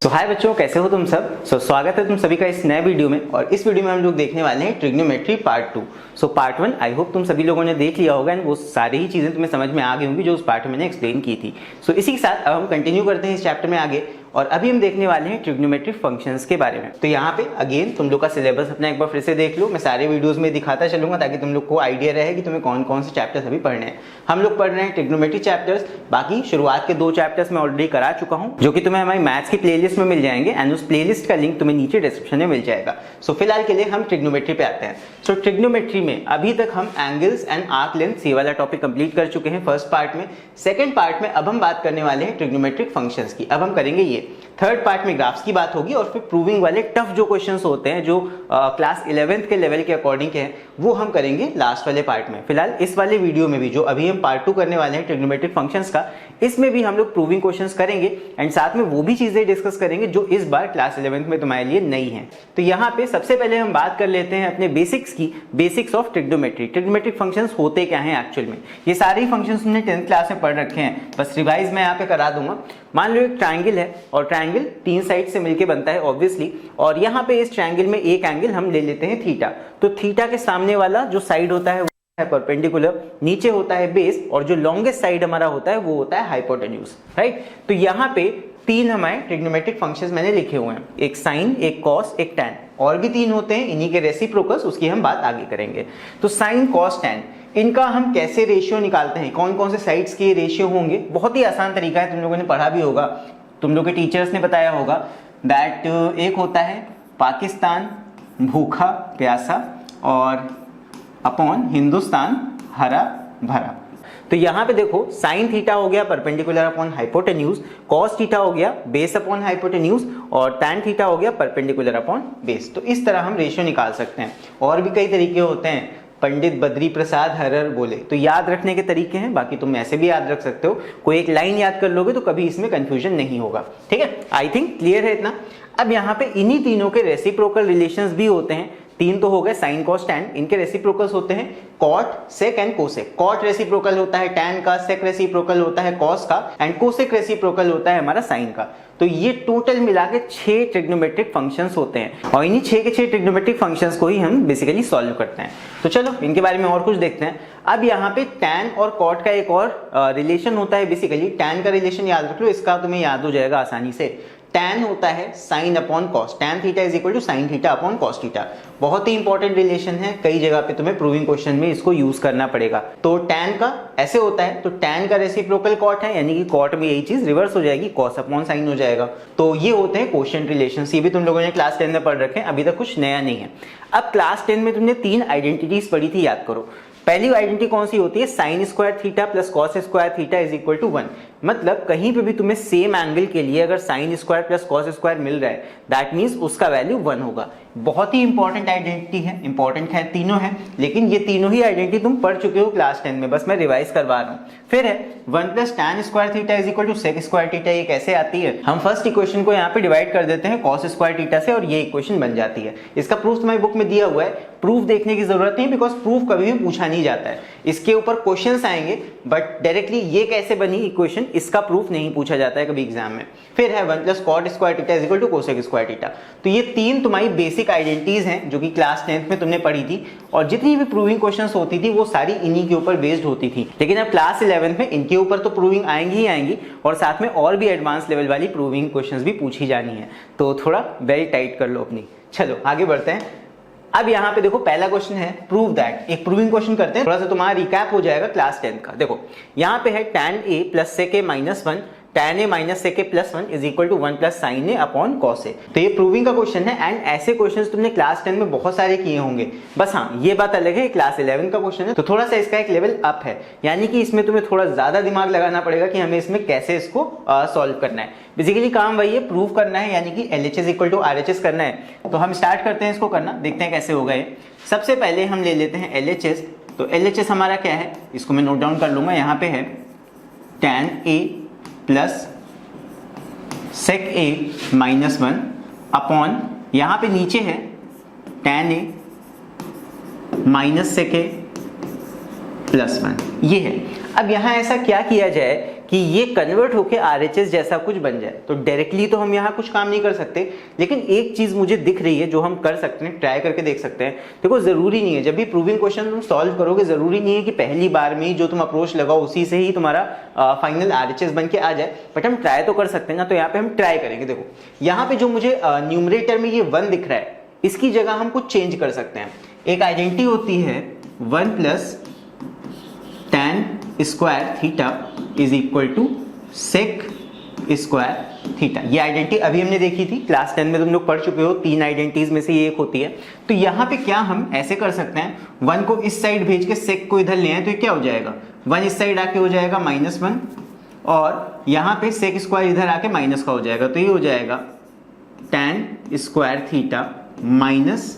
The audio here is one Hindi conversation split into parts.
हाय बच्चों, कैसे हो तुम सब। स्वागत है तुम सभी का इस नए वीडियो में। और इस वीडियो में हम लोग देखने वाले हैं trigonometry part 2। Part 1 I hope तुम सभी लोगों ने देख लिया होगा एंड वो सारी ही चीजें तुम्हें समझ में आ गई होंगी जो उस पार्ट में मैंने एक्सप्लेन की थी। इसी के साथ अब हम कंटिन्यू करते हैं इस चैप्टर में आगे, और अभी हम देखने वाले हैं ट्रिग्नोमेट्रिक फंक्शंस के बारे में। तो यहाँ पे अगेन तुम लोग का सिलेबस अपना एक बार फिर से देख लो। मैं सारे वीडियोस में दिखाता चलूंगा ताकि तुम लोग को आइडिया रहे कि तुम्हें कौन कौन से चैप्टर्स अभी पढ़ने हैं। हम लोग पढ़ रहे हैं ट्रिग्नोमेट्री चैप्टर्स। बाकी शुरुआत के 2 चैप्टर्स मैं ऑलरेडी करा चुका हूँ जो कि तुम्हें हमारी मैथ्स की प्लेलिस्ट में मिल जाएंगे एंड उस प्लेलिस्ट का लिंक तुम्हें नीचे डिस्क्रिप्शन में मिल जाएगा। फिलहाल के लिए हम ट्रिग्नोमेट्री पे आते हैं। ट्रिग्नोमेट्री में अभी तक हम एंगल्स एंड आर्क लेंथ ये वाला टॉपिक कंप्लीट कर चुके हैं फर्स्ट पार्ट में। सेकंड पार्ट में अब हम बात करने वाले हैं ट्रिग्नोमेट्रिक फंक्शंस की। अब हम करेंगे ये। थर्ड पार्ट में ग्राफ्स की बात होगी और फिर प्रूविंग वाले टफ जो क्वेश्चंस होते हैं जो क्लास 11th के लेवल के अकॉर्डिंग के हैं वो हम करेंगे लास्ट वाले पार्ट में। फिलहाल इस वाले वीडियो में भी जो अभी हम पार्ट 2 करने वाले हैं ट्रिग्नोमेट्रिक फंक्शंस का, इसमें भी हम लोग प्रूविंग क्वेश्चंस करेंगे एंड साथ में वो भी चीजें डिस्कस करेंगे जो इस बार क्लास 11th में तुम्हारे लिए नई है। तो यहाँ पे सबसे पहले हम बात कर लेते हैं अपने बेसिक्स की, basics of trigonometry. Trigonometric functions होते क्या हैं एक्चुअल में। ये सारे फंक्शंस तुमने 10th क्लास में पढ़ रखे हैं, बस रिवाइज मैं यहाँ पे करा दूंगा। मान लो एक ट्राइंगल है और ट्राइंगल 3 साइड से मिलकर बनता है ऑब्वियसली, और यहाँ पे इस ट्राइंगल में एक एंगल हम ले लेते हैं थीटा। तो थीटा के सामने वाला जो साइड होता है परपेंडिकुलर, नीचे होता है बेस, और जो लॉन्गेस्ट साइड हमारा होता है वो होता है हाइपोटेन्यूज, राइट। तो यहाँ पे 3 हमारे ट्रिग्नोमेट्रिक फंक्शंस मैंने लिखे हुए हैं, एक साइन, एक कॉस, एक टैन। और भी 3 होते हैं, इन्हीं के रेसिप्रोकल्स, उसकी हम बात आगे करेंगे। तो साइन, कॉस, टैन, इनका हम कैसे रेशियो निकालते हैं, कौन कौन से साइड्स के रेशियो होंगे। बहुत ही आसान तरीका है, तुम लोगों ने पढ़ा भी होगा, तुम लोग के टीचर्स ने बताया होगा दैट एक होता है पाकिस्तान भूखा प्यासा और अपॉन हिंदुस्तान हरा भरा। तो यहाँ पे देखो साइन थीटा हो गया perpendicular upon hypotenuse, cos theta हो गया बेस अपॉन हाइपोटेन्यूज, और टैन थीटा हो गया परपेंडिकुलर अपॉन बेस। तो इस तरह हम रेशियो निकाल सकते हैं। और भी कई तरीके होते हैं, पंडित बद्री प्रसाद हरर बोले, तो याद रखने के तरीके हैं। बाकी तुम ऐसे भी याद रख सकते हो, कोई एक लाइन याद कर लोगे तो कभी इसमें कंफ्यूजन नहीं होगा। ठीक है, आई थिंक क्लियर है इतना। अब यहाँ पे इन्हीं तीनों के रेसिप्रोकल रिलेशंस भी होते हैं। 3 तो हो गए, साइन कॉस टैन, इनके रेसिप्रोकल्स होते हैं cot, sec and cosec. Cot reciprocal होता है टैन का, सेक रेसिप्रोकल होता है कॉस का, एंड कोसेक रेसिप्रोकल होता है हमारा साइन का। तो ये टोटल मिला के 6 ट्रिग्नोमेट्रिक फंक्शंस होते हैं, और इन्हीं 6 के 6 ट्रिग्नोमेट्रिक फंक्शंस को ही हम बेसिकली सॉल्व करते हैं। तो चलो इनके बारे में और कुछ देखते हैं। अब यहाँ पे टैन और कॉट का एक और रिलेशन होता है। बेसिकली टैन का रिलेशन याद रख लो, इसका तुम्हें याद हो जाएगा आसानी से। टैन होता है sine upon cos, tan theta is equal to sine theta upon cos theta. बहुत ही इंपॉर्टेंट रिलेशन है, कई जगह पे तुम्हें प्रूविंग क्वेश्चन में इसको यूज करना पड़ेगा। तो टैन का ऐसे होता है, तो टैन का रेसिप्रोकल कॉट है, यानी कि कॉट में यही चीज रिवर्स हो जाएगी, कॉस अपॉन साइन हो जाएगा। तो ये होते हैं कोशेंट रिलेशंस। ये भी तुम लोगों ने क्लास 10 में पढ़ रखे हैं, अभी तक कुछ नया नहीं है। अब क्लास 10 में तुमने 3 आइडेंटिटीज पढ़ी थी, याद करो। पहली आइडेंटिटी कौन सी होती है, sine square theta plus cos square theta is equal to 1। मतलब कहीं पे भी तुम्हें सेम एंगल के लिए अगर sine square plus cos square मिल रहा है, दैट मींस उसका वैल्यू 1 होगा। बहुत ही इंपॉर्टेंट आइडेंटिटी है, इंपॉर्टेंट है, तीनों है, लेकिन ये तीनों ही आइडेंटिटी तुम पढ़ चुके हो क्लास 10 में, बस मैं रिवाइज करवा रहा हूँ। फिर है 1 plus tan square theta is equal to sec square theta. ये कैसे आती है, हम फर्स्ट इक्वेशन को यहाँ पे डिवाइड कर देते हैं कॉस स्क्वायर थीटा से, और ये इक्वेशन बन जाती है। इसका प्रूफ तुम्हारी बुक में दिया हुआ है, प्रूफ देखने की जरूरत नहीं, बिकॉज प्रूफ कभी भी पूछा नहीं जाता है। इसके ऊपर क्वेश्चंस आएंगे, बट डायरेक्टली ये कैसे बनी इक्वेशन, इसका प्रूफ नहीं पूछा जाता है कभी एग्जाम में। फिर है 1 plus cot square theta is equal to cosec square theta. तो ये 3 तुम्हारी बेसिक आइडेंटिटीज हैं जो कि क्लास 10th में तुमने पढ़ी थी, और जितनी भी प्रूविंग क्वेश्चंस होती थी वो सारी इन्हीं के ऊपर बेस्ड होती थी। लेकिन अब क्लास 11th में इनके ऊपर तो प्रूविंग आएंगी ही आएंगी, और साथ में और भी एडवांस लेवल वाली प्रूविंग क्वेश्चंस भी पूछी जानी है। तो थोड़ा बेल्ट टाइट कर लो अपनी। चलो आगे बढ़ते हैं। अब यहाँ पे देखो पहला क्वेश्चन है प्रूव दैट। एक प्रूविंग क्वेश्चन करते हैं, थोड़ा सा तुम्हारा रिकैप हो जाएगा क्लास 10 का। देखो यहाँ पे है tan A plus sec A minus 1, tan A minus sec A plus 1 is equal to 1 plus sine A upon cos A. तो ये प्रूविंग का क्वेश्चन है, एंड ऐसे क्वेश्चंस तुमने क्लास 10 में बहुत सारे किए होंगे। बस हाँ, ये बात अलग है, क्लास 11 का क्वेश्चन है, तो थोड़ा सा इसका एक लेवल अप है, यानी कि इसमें तुम्हें थोड़ा ज्यादा दिमाग लगाना पड़ेगा कि हमें इसमें कैसे इसको सॉल्व करना है। बेसिकली काम वही है, प्रूव करना है, यानी कि LHS इक्वल टू RHS करना है। तो हम स्टार्ट करते हैं इसको करना, देखते हैं कैसे होगा ये। सबसे पहले हम ले लेते हैं LHS। तो LHS हमारा क्या है, इसको मैं नोट डाउन कर लूंगा। यहाँ पे है tan A plus sec A minus 1 upon, यहाँ पे नीचे है tan A minus sec A plus 1, ये है। अब यहाँ ऐसा क्या किया जाए कि ये कन्वर्ट होके RHS जैसा कुछ बन जाए। तो डायरेक्टली तो हम यहाँ कुछ काम नहीं कर सकते, लेकिन एक चीज मुझे दिख रही है जो हम कर सकते हैं, ट्राई करके देख सकते हैं। देखो जरूरी नहीं है जब भी प्रूविंग क्वेश्चन तुम सॉल्व करोगे, जरूरी नहीं है कि पहली बार में ही जो तुम अप्रोच लगाओ उसी से ही तुम्हारा फाइनल RHS बन के आ जाए, बट हम ट्राई तो कर सकते हैं ना। तो यहाँ पे हम ट्राई करेंगे। देखो यहाँ पे जो मुझे न्यूमरेटर में ये 1 दिख रहा है, इसकी जगह हम कुछ चेंज कर सकते हैं। एक आइडेंटिटी होती है 1 plus tan square theta is equal to sec square theta. ये आइडेंटिटी अभी हमने देखी थी, क्लास 10 में तुम लोग पढ़ चुके हो, 3 आइडेंटिटीज में से ये एक होती है। तो यहाँ पे क्या हम ऐसे कर सकते हैं, 1 को इस साइड भेज के सेक को इधर ले आए, तो ये क्या हो जाएगा, 1 इस साइड आके हो जाएगा -1 और यहाँ पे सेक स्क्वायर इधर आके माइनस का हो जाएगा। तो ये हो जाएगा tan square theta minus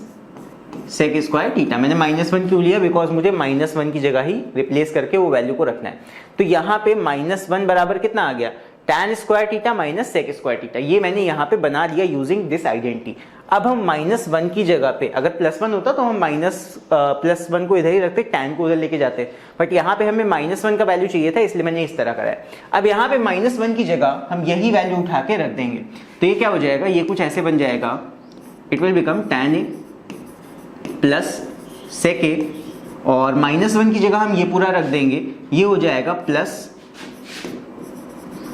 sec square theta. मैंने -1 क्यों लिया, बिकॉज मुझे -1 की जगह ही रिप्लेस करके वो वैल्यू को रखना है। तो यहाँ पे -1 बराबर कितना आ गया, tan square theta minus sec square theta. ये मैंने यहाँ पे बना लिया यूजिंग दिस आइडेंटिटी। अब हम -1 की जगह पे, अगर +1 होता तो हम +1 को इधर ही रखते, tan को उधर लेके जाते, बट यहाँ पे हमें -1 का वैल्यू चाहिए था, इसलिए मैंने इस तरह करा है। अब यहाँ पे -1 की जगह हम यही वैल्यू उठा के रख देंगे, तो ये क्या हो जाएगा, ये कुछ ऐसे बन जाएगा, it will become tan A plus sec A, और -1 की जगह हम ये पूरा रख देंगे, ये हो जाएगा plus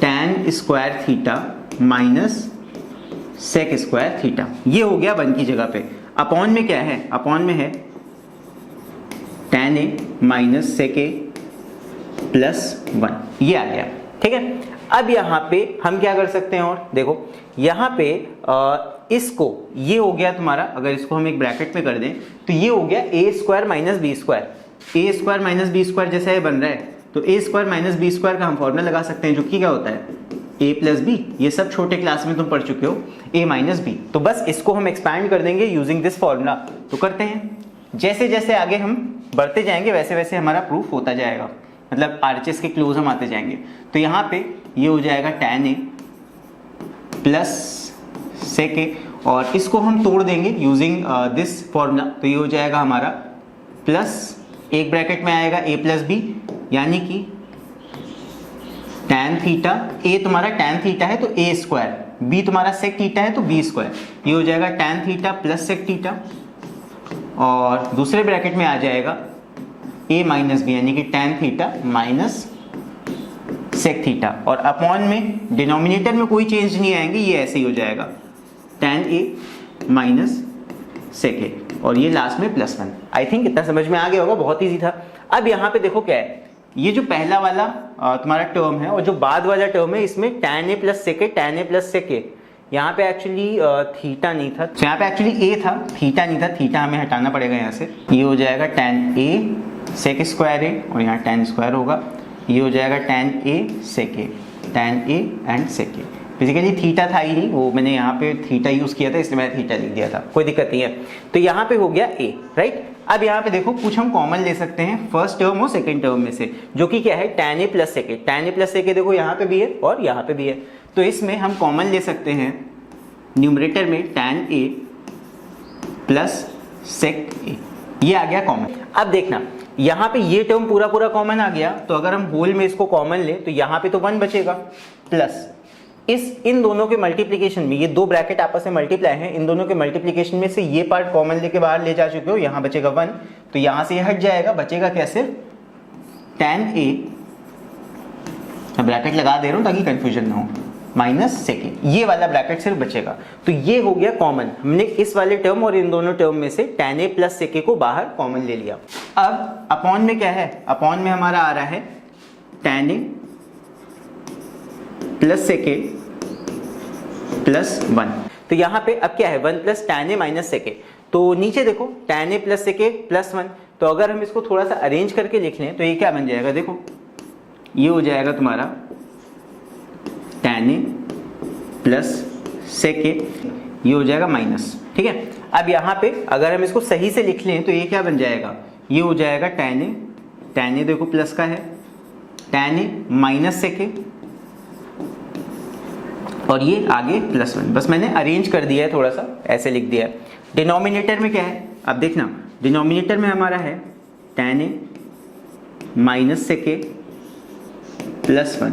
tan square theta minus sec square theta. ये हो गया 1 की जगह पे। अपॉन में क्या है, अपॉन में है tan A minus sec A plus 1, ये आ गया। ठीक है, अब यहाँ पे हम क्या कर सकते हैं, और देखो यहाँ पे इसको, ये हो गया तुम्हारा, अगर इसको हम एक ब्रैकेट में कर दें तो ये हो गया a square minus B square. A square minus B square जैसा ये बन रहा है, तो a square minus B square का हम फॉर्मूला लगा सकते हैं, जो कि क्या होता है a प्लस बी। ये सब छोटे क्लास में तुम पढ़ चुके हो, a माइनस बी। तो बस इसको हम एक्सपैंड कर देंगे यूजिंग दिस फॉर्मूला। तो करते हैं, जैसे जैसे आगे हम बढ़ते जाएंगे वैसे वैसे हमारा प्रूफ होता जाएगा, मतलब RHS के क्लोज हम आते जाएंगे। तो यहाँ पे ये हो जाएगा tan A plus sec A, और इसको हम तोड़ देंगे यूजिंग दिस फॉर्मूला। तो ये हो जाएगा हमारा प्लस, एक ब्रैकेट में आएगा a प्लस बी, यानी कि tan थीटा, a तुम्हारा tan थीटा है तो a स्क्वायर, b तुम्हारा सेक थीटा है तो b स्क्वायर। ये हो जाएगा tan theta plus sec theta, और दूसरे ब्रैकेट में आ जाएगा a माइनस बी, यानी कि tan theta minus sec theta, और अपॉन में डिनोमिनेटर में कोई चेंज नहीं आएंगे, ये ऐसे ही हो जाएगा tan A minus sec A, और ये लास्ट में +1। आई थिंक इतना समझ में आ गया होगा, बहुत ईजी था। अब यहाँ पे देखो क्या है, ये जो पहला वाला तुम्हारा टर्म है और जो बाद वाला टर्म है, इसमें tan A plus sec A, tan A plus sec A, यहाँ पे एक्चुअली थीटा नहीं था, यहाँ पे एक्चुअली A था, थीटा नहीं था, थीटा हमें हटाना पड़ेगा यहाँ से। ये हो जाएगा tan A sec square A, और यहाँ tan स्क्वायर होगा, ये हो जाएगा tan A sec A, tan A and sec A। Basically theta था ही नहीं, वो मैंने यहाँ पे थीटा यूज किया था, इसलिए मैंने थीटा लिख दिया था, कोई दिक्कत नहीं है। तो यहाँ पे हो गया a, राइट। अब यहाँ पे देखो कुछ हम कॉमन ले सकते हैं फर्स्ट टर्म और सेकंड टर्म में से, जो कि क्या है tan A plus sec A। tan A plus sec A देखो यहाँ पे भी है और यहाँ पे भी है, तो इसमें हम कॉमन ले सकते हैं न्यूमरेटर में tan A plus sec A, ये आ गया कॉमन। अब देखना यहाँ पे ये टर्म पूरा पूरा कॉमन आ गया, तो अगर हम होल में इसको कॉमन ले तो यहाँ पे तो 1 बचेगा, प्लस इन दोनों के मल्टीप्लिकेशन में, ये दो ब्रैकेट आपस में मल्टीप्लाई हैं, इन दोनों के मल्टीप्लिकेशन में से ये पार्ट कॉमन लेके बाहर ले जा चुके हो, यहाँ बचेगा 1, तो यहाँ से ये हट जाएगा, बचेगा कैसे tan A, ब्रैकेट लगा दे रहा हूँ ताकि कंफ्यूजन ना हो, माइनस सेक A, ये वाला ब्रैकेट सिर्फ बचेगा। तो ये हो गया कॉमन, हमने इस वाले टर्म और इन दोनों टर्म में से tan A plus sec A को बाहर कॉमन ले लिया। अब अपॉन में क्या है, अपॉन में हमारा आ रहा है tan A plus sec A plus 1, तो यहाँ पे अब क्या है 1 plus tan A minus sec A, तो नीचे देखो tan A plus sec A plus 1, तो अगर हम इसको थोड़ा सा अरेंज करके लिख लें तो ये क्या बन जाएगा, देखो ये हो जाएगा तुम्हारा tan A plus sec A, ये हो जाएगा माइनस, ठीक है। अब यहाँ पे अगर हम इसको सही से लिख लें तो ये क्या बन जाएगा, ये हो जाएगा tan A देखो प्लस का है, tan A minus sec A, और ये आगे प्लस 1, बस मैंने अरेंज कर दिया है, थोड़ा सा ऐसे लिख दिया है। डिनोमिनेटर में क्या है, अब देखना डिनोमिनेटर में हमारा है tan A minus sec A plus 1,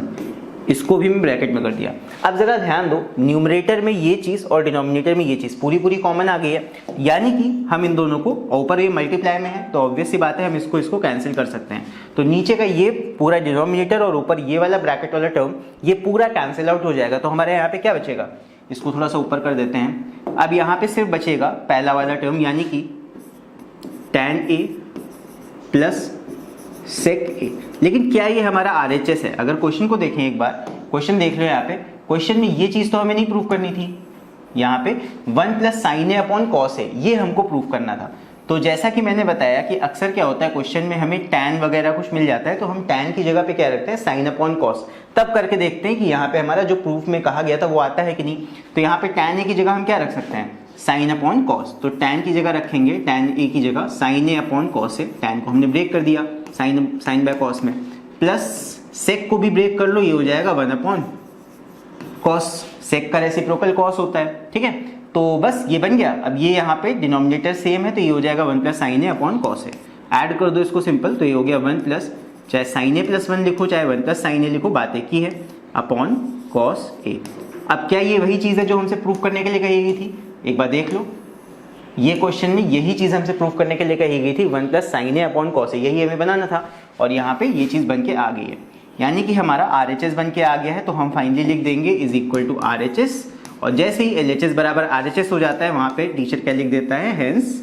इसको भी मैं ब्रैकेट में कर दिया। अब जरा ध्यान दो, न्यूमरेटर में ये चीज और डिनोमिनेटर में ये चीज पूरी पूरी कॉमन आ गई है, यानी कि हम इन दोनों को, ऊपर ये मल्टीप्लाई में है तो ऑब्वियस सी बात है हम इसको कैंसिल कर सकते हैं। तो नीचे का ये पूरा डिनोमिनेटर और ऊपर ये वाला ब्रैकेट वाला टर्म ये पूरा कैंसिल आउट हो जाएगा। तो हमारे यहाँ पे क्या बचेगा, इसको थोड़ा सा ऊपर कर देते हैं। अब यहाँ पे सिर्फ बचेगा पहला वाला टर्म, यानी कि tan a plus sec a। लेकिन क्या ये हमारा RHS है? अगर क्वेश्चन को देखें एक बार, क्वेश्चन देख लो यहाँ पे, क्वेश्चन में ये चीज तो हमें नहीं प्रूव करनी थी। यहाँ पे 1 plus sine A upon cos ए ये हमको प्रूव करना था। तो जैसा कि मैंने बताया कि अक्सर क्या होता है क्वेश्चन में हमें tan वगैरह कुछ मिल जाता है तो हम tan की जगह पे क्या रखते हैं, साइन अपॉन कॉस। तब करके देखते हैं कि यहाँ पे हमारा जो प्रूफ में कहा गया था वो आता है कि नहीं। तो यहाँ पे tan a की जगह हम क्या रख सकते हैं, साइन अपॉन कॉस। तो tan की जगह रखेंगे, tan a की जगह sign A upon cos A. tan को हमने ब्रेक कर दिया साइन बाय कॉस में, प्लस सेक को भी ब्रेक कर लो, ये हो जाएगा 1 अपॉन कॉस। सेक का रेसिप्रोकल कॉस होता है, ठीक है। तो बस ये बन गया। अब ये यहाँ पे डिनोमिनेटर सेम है तो ये हो जाएगा 1 plus sine A upon cos A. Add कर दो इसको सिंपल, तो ये हो गया 1 प्लस, चाहे साइन ए प्लस 1 लिखो चाहे 1 प्लस साइन ए लिखो, बात एक ही है, अपॉन कॉस ए। अब क्या ये वही चीज़ है जो हमसे प्रूफ करने के लिए कही गई थी? एक बार देख लो, ये क्वेश्चन में यही चीज हमसे प्रूफ करने के लिए कही गई थी, 1 plus sine A upon cos ए, यही हमें बनाना था। और यहाँ पे ये चीज बन के आ गई है, यानी कि हमारा RHS बन के आ गया है। तो हम फाइनली लिख देंगे इज इक्वल टू RHS, और जैसे ही LHS बराबर RHS हो जाता है वहां पे टीचर क्या लिख देता है, हेंस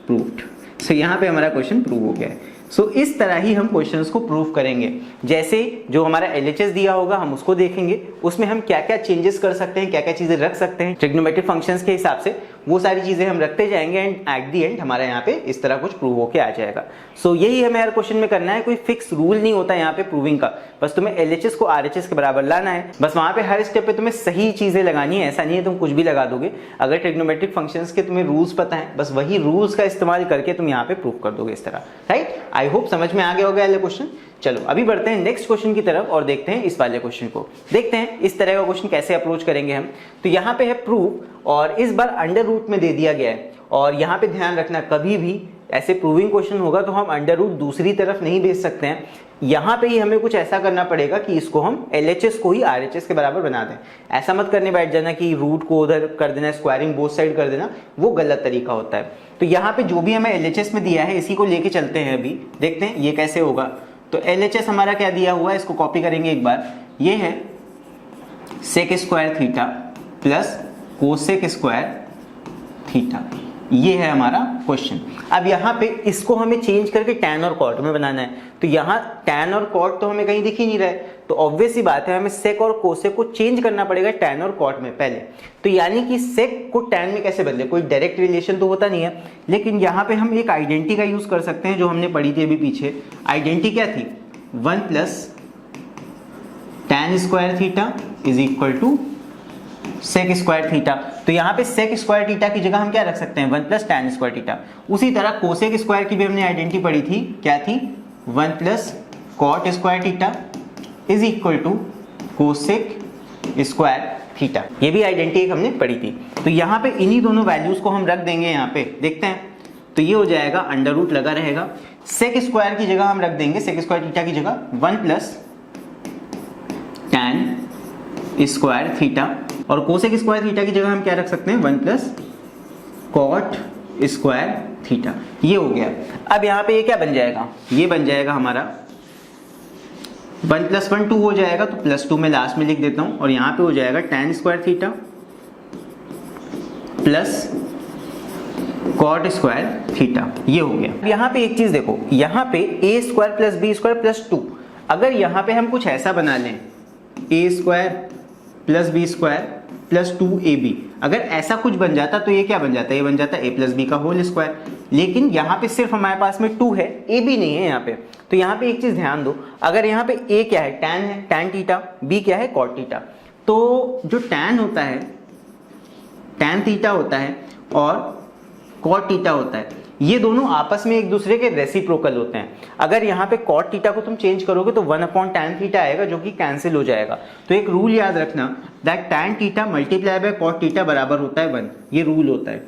प्रूव्ड। सो यहाँ पे हमारा क्वेश्चन प्रूव हो गया है। सो इस तरह ही हम क्वेश्चंस को प्रूव करेंगे। जैसे जो हमारा LHS दिया होगा हम उसको देखेंगे, उसमें हम क्या क्या चेंजेस कर सकते हैं, क्या क्या चीजें रख सकते हैं ट्रिग्नोमेट्रिक फंक्शंस के हिसाब से, वो सारी चीजें हम रखते जाएंगे एंड एट द एंड हमारा यहाँ पे इस तरह कुछ प्रूव होके आ जाएगा। सो यही हमें हर क्वेश्चन में करना है, कोई फिक्स रूल नहीं होता यहाँ पे प्रूविंग का, बस तुम्हें LHS को RHS के बराबर लाना है। बस वहां पे हर स्टेप पे तुम्हें सही चीजें लगानी है, ऐसा नहीं है तुम कुछ भी लगा दोगे। अगर ट्रिग्नोमेट्रिक फंक्शंस के तुम्हें रूल्स पता है, बस वही रूल्स का इस्तेमाल करके तुम यहाँ पे प्रूव कर दोगे इस तरह, राइट। आई होप समझ में आ गया होगा ये क्वेश्चन। चलो अभी बढ़ते हैं नेक्स्ट क्वेश्चन की तरफ और देखते हैं इस वाले क्वेश्चन को। देखते हैं इस तरह का क्वेश्चन कैसे अप्रोच करेंगे हम। तो यहाँ पे है प्रूफ, और इस बार अंडर रूट में दे दिया गया है। और यहाँ पे ध्यान रखना, कभी भी ऐसे प्रूविंग क्वेश्चन होगा तो हम अंडर रूट दूसरी तरफ नहीं भेज सकते हैं। यहाँ पे ही हमें कुछ ऐसा करना पड़ेगा कि इसको हम LHS को ही RHS के बराबर बना दें। ऐसा मत करने बैठ जाना कि रूट को उधर कर देना, स्क्वायरिंग बोथ साइड कर देना, वो गलत तरीका होता है। तो यहाँ पे जो भी हमें LHS में दिया है इसी को लेके चलते हैं। अभी देखते हैं ये कैसे होगा। तो LHS हमारा क्या दिया हुआ है, इसको कॉपी करेंगे एक बार। ये है sec square theta plus cosec square theta, ये है हमारा क्वेश्चन। अब यहाँ पे इसको हमें चेंज करके tan और cot में बनाना है। तो यहाँ tan और cot तो हमें कहीं दिख ही नहीं रहा है, तो ऑब्वियस सी बात है हमें सेक और कोसेक को चेंज करना पड़ेगा tan और cot में पहले। तो यानी कि सेक को tan में कैसे बदले, कोई डायरेक्ट रिलेशन तो होता नहीं है, लेकिन यहाँ पे हम एक आइडेंटिटी का यूज कर सकते हैं जो हमने पढ़ी थी अभी पीछे। आइडेंटिटी क्या थी, 1 plus tan square theta is equal to sec square theta. तो यहाँ पे सेक स्क्वायर थीटा की जगह हम क्या रख सकते हैं, 1 प्लस tan स्क्वायर थीटा। उसी तरह कोसेक स्क्वायर की भी हमने आइडेंटिटी पढ़ी थी, क्या थी, 1 plus cot square theta is equal to cosec square theta. ये भी आइडेंटिटी हमने पढ़ी थी। तो यहाँ पे इन्हीं दोनों वैल्यूज को हम रख देंगे यहाँ पे, देखते हैं। तो ये हो जाएगा, अंडर रूट लगा रहेगा। सेक स्क्वायर की जगह हम रख देंगे, सेक स्क्वायर थीटा की जगह 1 प्लस tan स्क्वायर थीटा, और कोसेक स्क्वायर थीटा की जगह हम क्या रख सकते हैं, 1 प्लस कॉट स्क्वायर थीटा। ये हो गया। अब यहाँ पे ये क्या बन जाएगा, ये बन जाएगा हमारा 1 प्लस 1 2 हो जाएगा, तो प्लस 2 मैं लास्ट में लिख देता हूं, और यहाँ पे हो जाएगा tan square theta plus cot square theta. ये हो गया। यहाँ पे एक चीज देखो, यहाँ पे a square plus b square plus 2, अगर यहाँ पे हम कुछ ऐसा बना लें, a square plus B square plus 2ab, अगर ऐसा कुछ बन जाता तो ये क्या बन जाता है, ये बन जाता है a प्लस बी का होल स्क्वायर। लेकिन यहाँ पे सिर्फ हमारे पास में 2 है, a भी नहीं है यहाँ पे। तो यहाँ पे एक चीज ध्यान दो, अगर यहाँ पे a क्या है, tan है, tan थीटा, b क्या है, cot थीटा। तो जो tan होता है, tan थीटा होता है और cot थीटा होता है, ये दोनों आपस में एक दूसरे के रेसिप्रोकल होते हैं। अगर यहाँ पे cot थीटा को तुम चेंज करोगे तो 1 अपॉन tan थीटा आएगा जो कि कैंसिल हो जाएगा। तो एक रूल याद रखना, that tan theta multiply by cot theta बराबर होता है 1। ये रूल होता है।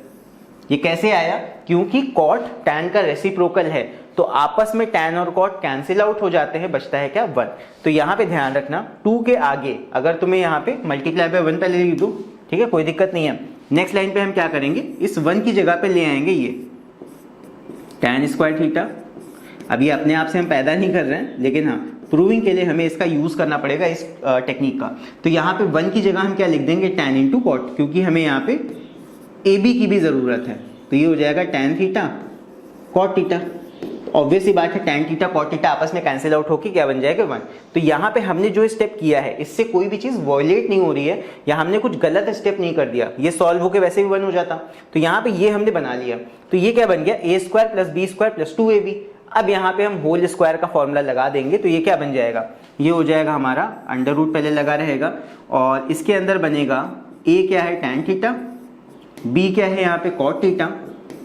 ये कैसे आया, क्योंकि cot tan का रेसिप्रोकल है, तो आपस में tan और cot कैंसिल आउट हो जाते हैं, बचता है क्या 1। तो यहाँ पे ध्यान रखना 2 के आगे अगर तुम्हें यहाँ पे मल्टीप्लाई बाय 1 पहले लिख दो, ठीक है, कोई दिक्कत नहीं है। नेक्स्ट लाइन पे हम क्या करेंगे, इस 1 की जगह पे ले आएंगे ये tan स्क्वायर थीटा। अभी अपने आप से हम पैदा नहीं कर रहे हैं, लेकिन हाँ प्रूविंग के लिए हमें इसका यूज करना पड़ेगा इस टेक्निक का। तो यहाँ पे 1 की जगह हम क्या लिख देंगे, tan इंटू कॉट, क्योंकि हमें यहाँ पे ए बी की भी जरूरत है। तो ये हो जाएगा tan theta cot theta. Obvious ही बात है, tan थीटा कॉट थीटा आपस में कैंसिल आउट होकर क्या बन जाएगा 1। तो यहाँ पे हमने जो स्टेप किया है इससे कोई भी चीज वॉयलेट नहीं हो रही है, या हमने कुछ गलत स्टेप नहीं कर दिया, ये सॉल्व होकर वैसे भी 1 हो जाता। तो यहाँ पे ये हमने बना लिया, तो ये क्या बन गया a square plus B square plus 2ab। अब यहाँ पे हम होल स्क्वायर का फॉर्मूला लगा देंगे, तो ये क्या बन जाएगा, ये हो जाएगा हमारा अंडर रूट पहले लगा रहेगा, और इसके अंदर बनेगा a क्या है tan थीटा, b क्या है यहाँ पे cot थीटा,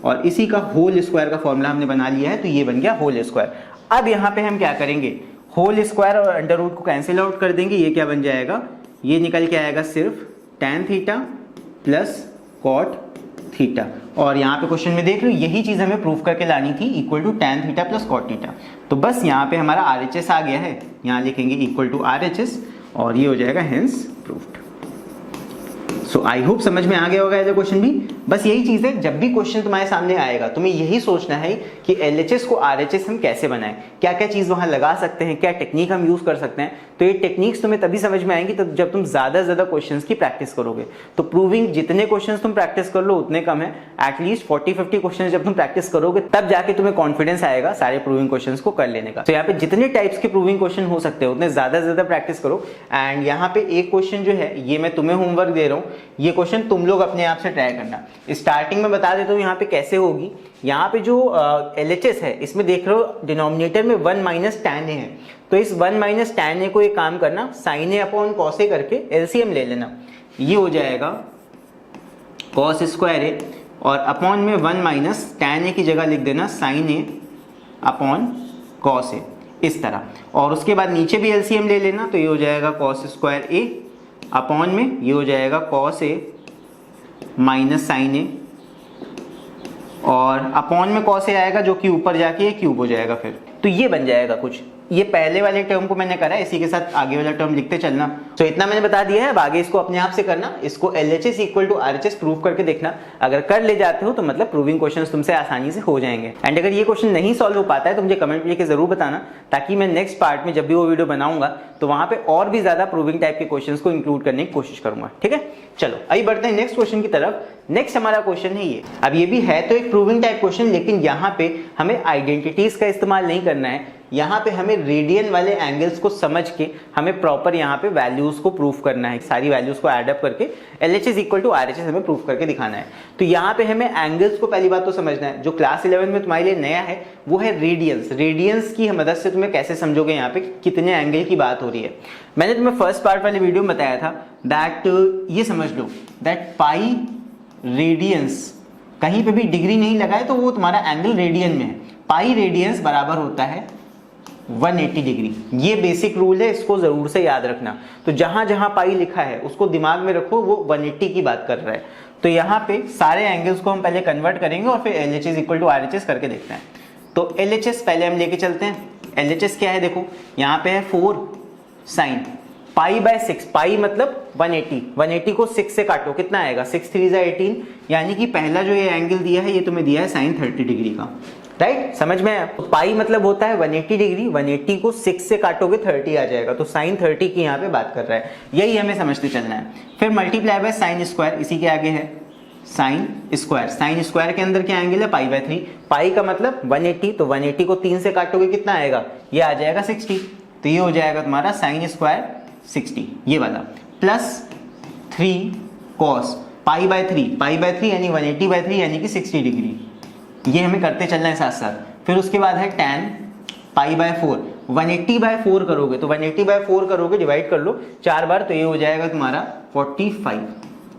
और इसी का होल स्क्वायर का फॉर्मूला हमने बना लिया है, तो ये बन गया होल स्क्वायर। अब यहाँ पे हम क्या करेंगे, होल स्क्वायर और अंडर रूट को कैंसिल आउट कर देंगे, ये क्या बन जाएगा, ये निकल के आएगा सिर्फ tan theta plus cot theta. और यहाँ पे क्वेश्चन में देख लो यही चीज हमें प्रूफ करके लानी थी, equal to tan theta plus cot theta. तो बस यहाँ पे हमारा RHS आ गया है, यहाँ लिखेंगे इक्वल टू RHS, और ये हो जाएगा hence proofed. So I hope समझ में आ गया होगा ये क्वेश्चन भी। बस यही चीज है, जब भी क्वेश्चन तुम्हारे सामने आएगा तुम्हें यही सोचना है कि LHS को RHS हम कैसे बनाएं, क्या क्या चीज वहां लगा सकते हैं, क्या टेक्निक हम यूज कर सकते हैं। तो ये टेक्निक्स तुम्हें तभी समझ में आएंगी तब जब तुम ज्यादा से ज्यादा क्वेश्चंस की प्रैक्टिस करोगे। तो प्रूविंग जितने क्वेश्चंस तुम प्रैक्टिस कर लो उतने कम है, एटलीस्ट 40-50 क्वेश्चन जब तुम प्रैक्टिस करोगे तब जाके तुम्हें कॉन्फिडेंस आएगा सारे प्रूविंग क्वेश्चन को कर लेने का। तो यहाँ पे जितने टाइप्स के प्रूविंग क्वेश्चन हो सकते हैं उतने ज्यादा से ज्यादा प्रैक्टिस करो। एंड यहाँ पे एक क्वेश्चन जो है ये मैं तुम्हें होमवर्क दे रहा हूँ, ये क्वेश्चन तुम लोग अपने आप से ट्राई करना। स्टार्टिंग में बता देता हूँ यहाँ पे कैसे होगी। यहाँ पे जो LHS है इसमें देख रहे हो डिनोमिनेटर में 1 माइनस tan a है, तो इस 1 माइनस tan a को एक काम करना sin a upon cos a करके LCM ले लेना, ये हो जाएगा cos स्क्वायर a, और अपॉन में 1 माइनस tan a की जगह लिख देना sin a upon cos a, इस तरह। और उसके बाद नीचे भी LCM ले लेना, तो ये हो जाएगा cos स्क्वायर a अपॉन में ये हो जाएगा cos a माइनस साइन ए, और अपॉन में cos a आएगा जो कि ऊपर जाके क्यूब हो जाएगा फिर। तो ये बन जाएगा कुछ, ये पहले वाले टर्म को मैंने करा है, इसी के साथ आगे वाला टर्म लिखते चलना। तो इतना मैंने बता दिया है, अब आगे इसको अपने आप से करना, इसको LHS equal to RHS prove करके देखना। अगर कर ले जाते हो तो मतलब प्रूविंग क्वेश्चंस तुमसे आसानी से हो जाएंगे। एंड अगर ये क्वेश्चन नहीं सॉल्व हो पाता है तो मुझे कमेंट लिख के जरूर बताना, ताकि मैं नेक्स्ट पार्ट में जब भी वो वीडियो बनाऊंगा तो वहां पे और भी ज्यादा प्रूविंग टाइप के क्वेश्चंस को इंक्लूड करने की कोशिश करूंगा। ठीक है, चलो अभी बढ़ते हैं नेक्स्ट क्वेश्चन की तरफ। नेक्स्ट हमारा क्वेश्चन है ये, अब ये भी है तो एक प्रूविंग टाइप क्वेश्चन, लेकिन यहाँ पे हमें आइडेंटिटीज का इस्तेमाल नहीं करना है, यहाँ पे हमें रेडियन वाले एंगल्स को समझ के हमें प्रॉपर यहाँ पे वैल्यूज को प्रूफ करना है, सारी वैल्यूज को एड अप करके LHS इक्वल टू RHS हमें प्रूफ करके दिखाना है। तो यहाँ पे हमें एंगल्स को पहली बात तो समझना है, जो क्लास 11 में तुम्हारे लिए नया है वो है रेडियंस। रेडियंस की मदद से तुम्हें कैसे समझोगे यहाँ पे कितने एंगल की बात हो रही है। मैंने तुम्हें फर्स्ट पार्ट वाले वीडियो में बताया था दैट ये समझ लो दैट पाई रेडियंस, कहीं पे भी डिग्री नहीं लगाए तो वो तुम्हारा एंगल रेडियन में है। पाई रेडियंस बराबर होता है 180 डिग्री, ये बेसिक रूल है, इसको जरूर से याद रखना। तो जहां जहां पाई लिखा है उसको दिमाग में रखो, वो 180 की बात कर रहा है। तो यहाँ पे सारे एंगल्स को हम पहले कन्वर्ट करेंगे और फिर LHS इक्वल टू RHS करके देखते हैं। तो LHS पहले हम लेके चलते हैं। LHS क्या है देखो, यहाँ पे है 4 साइन पाई बाय 6, पाई मतलब 180, 180 को 6 से काटो कितना आएगा, 6 3 जा 18, यानी कि पहला जो ये एंगल दिया है ये तुम्हें दिया है साइन 30 डिग्री का, राइट। समझ में आया? तो पाई मतलब होता है 180 डिग्री, 180 को 6 से काटोगे 30 आ जाएगा, तो साइन 30 की यहाँ पे बात कर रहा है, यही हमें समझते चलना है। फिर मल्टीप्लाई बाय साइन स्क्वायर, इसी के आगे है साइन स्क्वायर। साइन स्क्वायर के अंदर क्या एंगल है, पाई बाय 3, पाई का मतलब 180, तो 180 को 3 से काटोगे कितना आएगा, ये आ जाएगा 60, तो ये हो जाएगा तुम्हारा साइन स्क्वायर 60 ये वाला, plus 3 cos pi by 3, pi by 3 यानी 180 बाय 3 यानी कि 60 डिग्री, ये हमें करते चलना है साथ साथ। फिर उसके बाद है tan पाई बाय 4, 180 बाय 4 करोगे तो 180 बाय 4 करोगे, डिवाइड कर लो 4 बार, तो ये हो जाएगा तुम्हारा 45,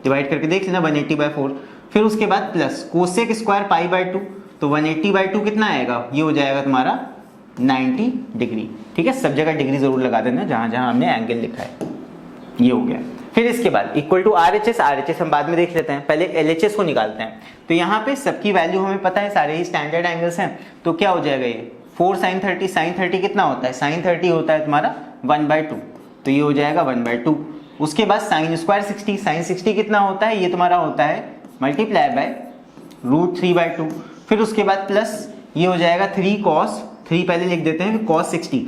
डिवाइड करके देख लेना 180 बाय 4। फिर उसके बाद plus cosec square pi by 2, तो 180 बाय 2 कितना आएगा, ये हो जाएगा तुम्हारा 90 डिग्री। ठीक है, सब जगह डिग्री जरूर लगा देना जहां जहां हमने एंगल लिखा है, ये हो गया। फिर इसके बाद इक्वल टू RHS, RHS हम बाद में देख लेते हैं, पहले LHS को निकालते हैं। तो यहाँ पे सबकी वैल्यू हमें पता है, सारे ही स्टैंडर्ड एंगल्स हैं, तो क्या हो जाएगा ये 4 sin 30 कितना होता है, sin 30 होता है तुम्हारा 1/2, तो ये हो जाएगा 1/2। उसके बाद sin स्क्वायर 60, sin 60 कितना होता है, ये तुम्हारा होता है मल्टीप्लाई बाय √3/2। फिर उसके बाद प्लस ये हो जाएगा 3 cos 3 पहले लिख देते हैं, cos 60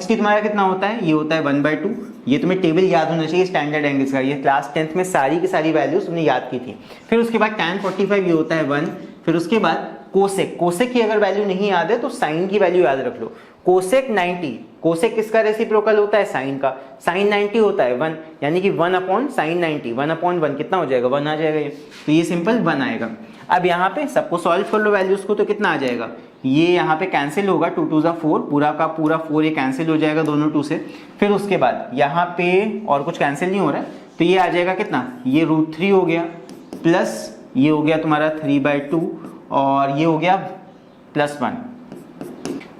तुम्हारा कितना होता है, ये होता है 1/2। ये तुम्हें टेबल याद होना चाहिए स्टैंडर्ड एंगल्स का, ये क्लास 10th में सारी की सारी वैल्यूज तुमने याद की थी। फिर उसके बाद tan 45 ये होता है 1। फिर उसके बाद कोसेक की अगर वैल्यू नहीं याद है तो साइन की वैल्यू याद रख लो। कोसेक 90, कोसेक किसका रेसिप्रोकल होता है, साइन का, साइन 90 होता है 1, यानी कि 1/sin 90, 1/1 कितना हो जाएगा, 1 आ जाएगा ये, तो ये सिंपल 1 आएगा। अब यहाँ पे सबको सॉल्व कर लो वैल्यूज को, तो कितना आ जाएगा, ये यहाँ पे कैंसिल होगा, 2 2 4, पूरा का पूरा 4 ये कैंसिल हो जाएगा दोनों 2 से। फिर उसके बाद यहाँ पे और कुछ कैंसिल नहीं हो रहा है, तो ये आ जाएगा कितना, ये √3 हो गया, प्लस ये हो गया तुम्हारा 3/2 और ये हो गया +1।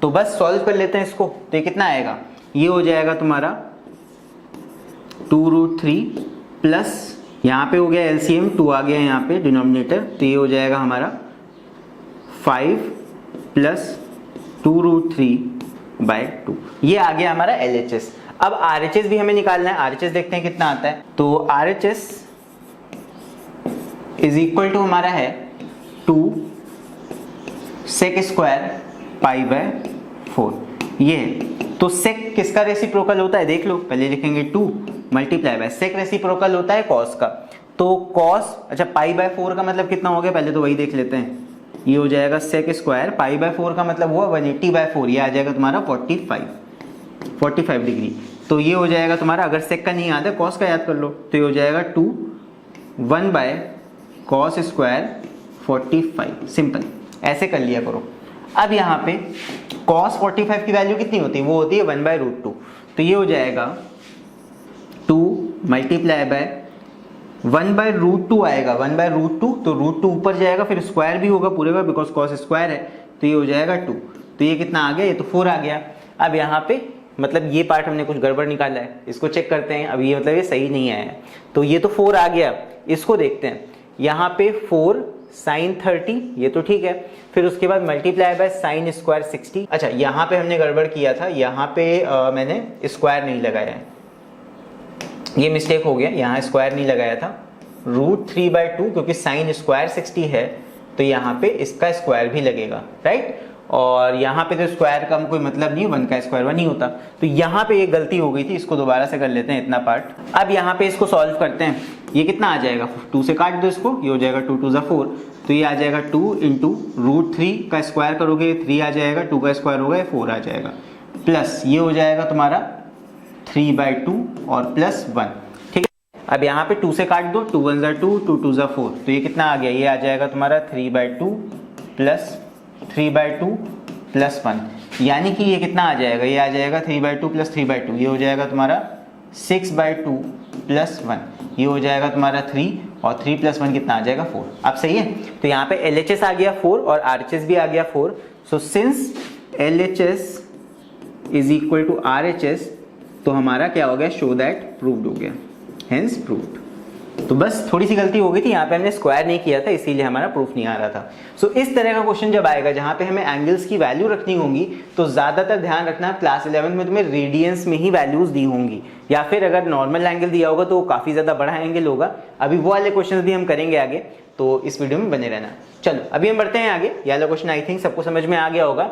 तो बस सॉल्व कर लेते हैं इसको, तो ये कितना आएगा, ये हो जाएगा तुम्हारा 2√3 प्लस यहाँ पे हो गया एलसीएम 2 आ गया यहाँ पे डिनोमिनेटर, तो ये हो जाएगा हमारा 5 प्लस 2√3/2, ये आ गया हमारा LHS। अब RHS भी हमें निकालना है, RHS देखते हैं कितना आता है। तो RHS इज इक्वल टू हमारा है 2 sec स्क्वायर π/4, ये है। तो sec किसका रेसिप्रोकल होता है देख लो, पहले लिखेंगे 2 मल्टीप्लाई बाय sec रेसिप्रोकल होता है cos का, तो cos अच्छा π/4 का मतलब कितना हो गया, पहले तो वही देख लेते हैं। ये हो जाएगा sec स्क्वायर π/4 का मतलब हुआ 180/4, ये आ जाएगा तुम्हारा 45 डिग्री। तो ये हो जाएगा तुम्हारा, अगर sec का नहीं याद है cos का याद कर लो, तो ये हो जाएगा 2 1/cos स्क्वायर 45, सिंपल ऐसे कर लिया करो। अब यहाँ पे cos 45 की वैल्यू कितनी होती है, वो होती है 1/√2, तो ये हो जाएगा 2 मल्टीप्लाई बाय 1/√2 आएगा, 1/√2, तो √2 ऊपर जाएगा, फिर स्क्वायर भी होगा पूरे का बिकॉज cos स्क्वायर है, तो ये हो जाएगा 2, तो ये कितना आ गया, ये तो 4 आ गया। अब यहाँ पे मतलब ये पार्ट हमने कुछ गड़बड़ निकाला है, इसको चेक करते हैं। अब ये मतलब ये सही नहीं आया है, तो ये तो 4 आ गया, इसको देखते हैं। यहाँ पे 4 sin 30, ये तो ठीक है। फिर उसके बाद मल्टीप्लाई बाय sin स्क्वायर 60। अच्छा यहाँ पे हमने गड़बड़ किया था, यहाँ पे मैंने स्क्वायर नहीं लगाया है, ये मिस्टेक हो गया, यहाँ स्क्वायर नहीं लगाया था। √3/2 क्योंकि sin स्क्वायर 60 है, तो यहाँ पे इसका स्क्वायर भी लगेगा, राइट। और यहाँ पे तो स्क्वायर का कोई मतलब नहीं, 1 का स्क्वायर 1 ही होता, तो यहाँ पे ये गलती हो गई थी, इसको दोबारा से कर लेते हैं इतना पार्ट। अब यहाँ पे इसको सॉल्व करते हैं, ये कितना आ जाएगा, 2 से काट दो इसको, ये हो जाएगा 2 2 4, तो ये आ जाएगा 2 इंटू √3 का स्क्वायर करोगे 3 आ जाएगा, 2 का स्क्वायर होगा 4 आ जाएगा, प्लस ये हो जाएगा तुम्हारा 3/2 और प्लस 1, ठीक है। अब यहाँ पे 2 से काट दो, 2 1 2, 2 2 4, तो ये कितना आ गया, ये आ जाएगा तुम्हारा 3/2 प्लस 3/2 प्लस 1, यानी कि ये कितना आ जाएगा, ये आ जाएगा 3/2 प्लस 3/2, ये हो जाएगा तुम्हारा 6/2 प्लस 1, ये हो जाएगा तुम्हारा 3, और 3 प्लस 1 कितना आ जाएगा 4। अब सही है, तो यहाँ पे LHS आ गया 4 और RHS भी आ गया 4। So since LHS is equal to RHS, तो हमारा क्या हो गया, शो दैट प्रूव्ड हो गया, हेंस प्रूव्ड। तो बस थोड़ी सी गलती हो गई थी, यहाँ पे हमने स्क्वायर नहीं किया था, इसीलिए हमारा प्रूफ नहीं आ रहा था। सो इस तरह का क्वेश्चन जब आएगा जहाँ पे हमें एंगल्स की वैल्यू रखनी होंगी, तो ज्यादातर ध्यान रखना क्लास 11 में तुम्हें रेडियंस में ही वैल्यूज दी होंगी, या फिर अगर नॉर्मल एंगल दिया होगा तो काफी ज्यादा बड़ा एंगल होगा। अभी वो वाले क्वेश्चन भी हम करेंगे आगे, तो इस वीडियो में बने रहना। चलो अभी हम बढ़ते हैं आगे। ये वाला क्वेश्चन आई थिंक सबको समझ में आ गया होगा।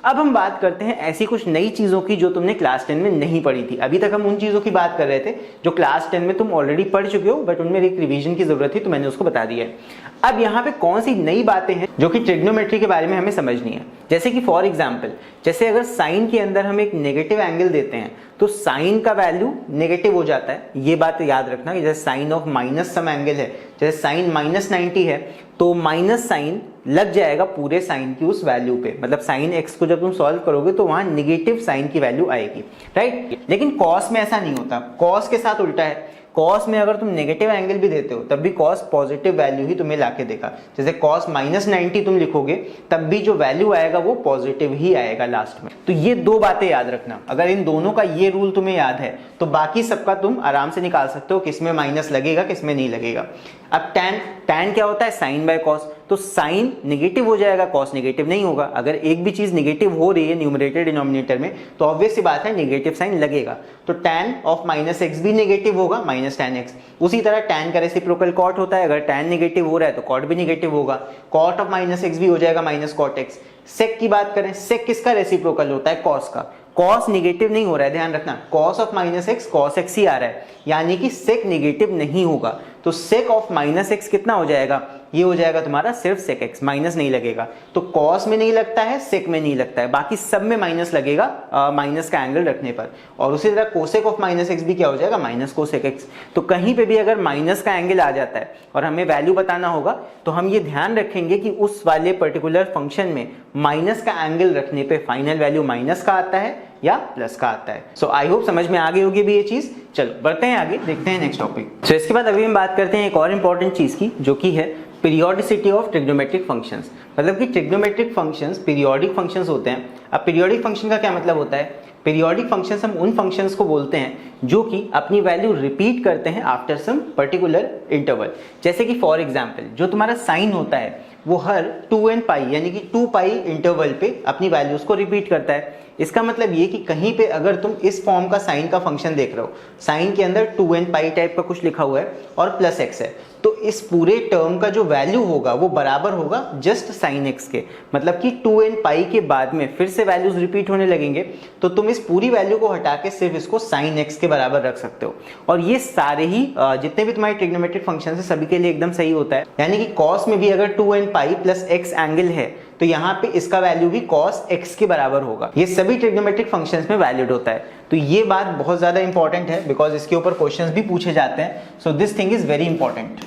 अब हम बात करते हैं ऐसी कुछ नई चीजों की जो तुमने क्लास 10 में नहीं पढ़ी थी। अभी तक हम उन चीजों की बात कर रहे थे जो क्लास 10 में तुम ऑलरेडी पढ़ चुके हो, बट उनमें एक रिवीजन की जरूरत थी, तो मैंने उसको बता दिया है। अब यहाँ पे कौन सी नई बातें हैं जो कि ट्रिग्नोमेट्री के बारे में हमें समझनी है। जैसे कि फॉर एग्जाम्पल, जैसे अगर साइन के अंदर हम एक नेगेटिव एंगल देते हैं तो साइन का वैल्यू नेगेटिव हो जाता है। ये बात याद रखना कि जैसे sine of minus some angle है, जैसे साइन -90 है तो माइनस साइन लग जाएगा पूरे साइन की उस वैल्यू पे, मतलब साइन एक्स को जब तुम सॉल्व करोगे तो वहां नेगेटिव साइन की वैल्यू आएगी, राइट। लेकिन कॉस में ऐसा नहीं होता, कॉस के साथ उल्टा है। कॉस में अगर तुम नेगेटिव एंगल भी देते हो तब भी कॉस पॉजिटिव वैल्यू ही तुम्हें लाके देगा। जैसे कॉस -90 तुम लिखोगे तब भी जो वैल्यू आएगा वो पॉजिटिव ही आएगा लास्ट में। तो ये दो बातें याद रखना, अगर इन दोनों का ये रूल तुम्हें याद है तो बाकी सबका तुम आराम से निकाल सकते हो, किसमें माइनस लगेगा किसमें नहीं लगेगा। अब tan क्या होता है, साइन बाय कॉस, तो साइन निगेटिव हो जाएगा, कॉस निगेटिव नहीं होगा। अगर एक भी चीज निगेटिव हो रही है न्यूमरेटर डिनोमिनेटर में तो ऑब्वियस सी बात है नेगेटिव साइन लगेगा। तो tan ऑफ माइनस एक्स भी नेगेटिव होगा, माइनस tan x। उसी तरह tan का रेसिप्रोकल cot होता है, अगर tan निगेटिव हो रहा है तो cot भी निगेटिव होगा, cot ऑफ माइनस एक्स भी हो जाएगा माइनस cot x। sec की बात करें, sec किसका रेसिप्रोकल होता है, cos का। cos निगेटिव नहीं हो रहा है, ध्यान रखना, cos of minus x cos x ही आ रहा है, यानी कि sec निगेटिव नहीं होगा। तो sec ऑफ माइनस एक्स कितना हो जाएगा, ये हो जाएगा तुम्हारा सिर्फ sec x, माइनस नहीं लगेगा। तो cos में नहीं लगता है, sec में नहीं लगता है, बाकी सब में माइनस लगेगा माइनस का एंगल रखने पर। और उसी तरह cosec ऑफ माइनस एक्स भी क्या हो जाएगा, माइनस cosec x। तो कहीं पे भी अगर माइनस का एंगल आ जाता है और हमें वैल्यू बताना होगा तो हम ये ध्यान रखेंगे कि उस वाले पर्टिकुलर फंक्शन में माइनस का एंगल रखने पे फाइनल वैल्यू माइनस का आता है या प्लस का आता है। सो आई होप समझ में आ गई होगी भी ये चीज। चलो बढ़ते हैं आगे, देखते हैं नेक्स्ट टॉपिक। सो इसके बाद अभी हम बात करते हैं एक और इंपॉर्टेंट चीज की, जो कि है पीरियोडिसिटी ऑफ ट्रिग्नोमेट्रिक फंक्शंस। मतलब कि ट्रिग्नोमेट्रिक फंक्शंस पीरियोडिक फंक्शंस होते हैं। अब पीरियोडिक फंक्शन का क्या मतलब होता है, पीरियोडिक फंक्शंस हम उन फंक्शंस को बोलते हैं जो कि अपनी वैल्यू रिपीट करते हैं आफ्टर सम पर्टिकुलर इंटरवल। जैसे कि फॉर एग्जांपल जो तुम्हारा साइन होता है वो हर 2n पाई यानी कि 2 पाई इंटरवल पे अपनी वैल्यूज को रिपीट करता है। इसका मतलब ये कि कहीं पे अगर तुम इस फॉर्म का साइन का फंक्शन देख रहे हो, साइन के अंदर 2n पाई टाइप का कुछ लिखा हुआ है और प्लस x है, तो इस पूरे टर्म का जो वैल्यू होगा वो बराबर होगा जस्ट साइन x के। मतलब कि 2n पाई के बाद में फिर से वैल्यूज रिपीट होने लगेंगे, तो तुम इस पूरी वैल्यू को हटा के सिर्फ इसको साइन x के बराबर रख सकते हो। और ये सारे ही जितने भी तुम्हारे ट्रिग्नोमेट्रिक फंक्शन है सभी के लिए एकदम सही होता है। यानी कि cos में भी अगर 2n pi plus x angle है तो यहाँ पे इसका वैल्यू भी cos x के बराबर होगा। ये सभी ट्रिग्नोमेट्रिक फंक्शंस में वैलिड होता है। तो ये बात बहुत ज्यादा इंपॉर्टेंट है बिकॉज इसके ऊपर क्वेश्चंस भी पूछे जाते हैं। So this thing is very important,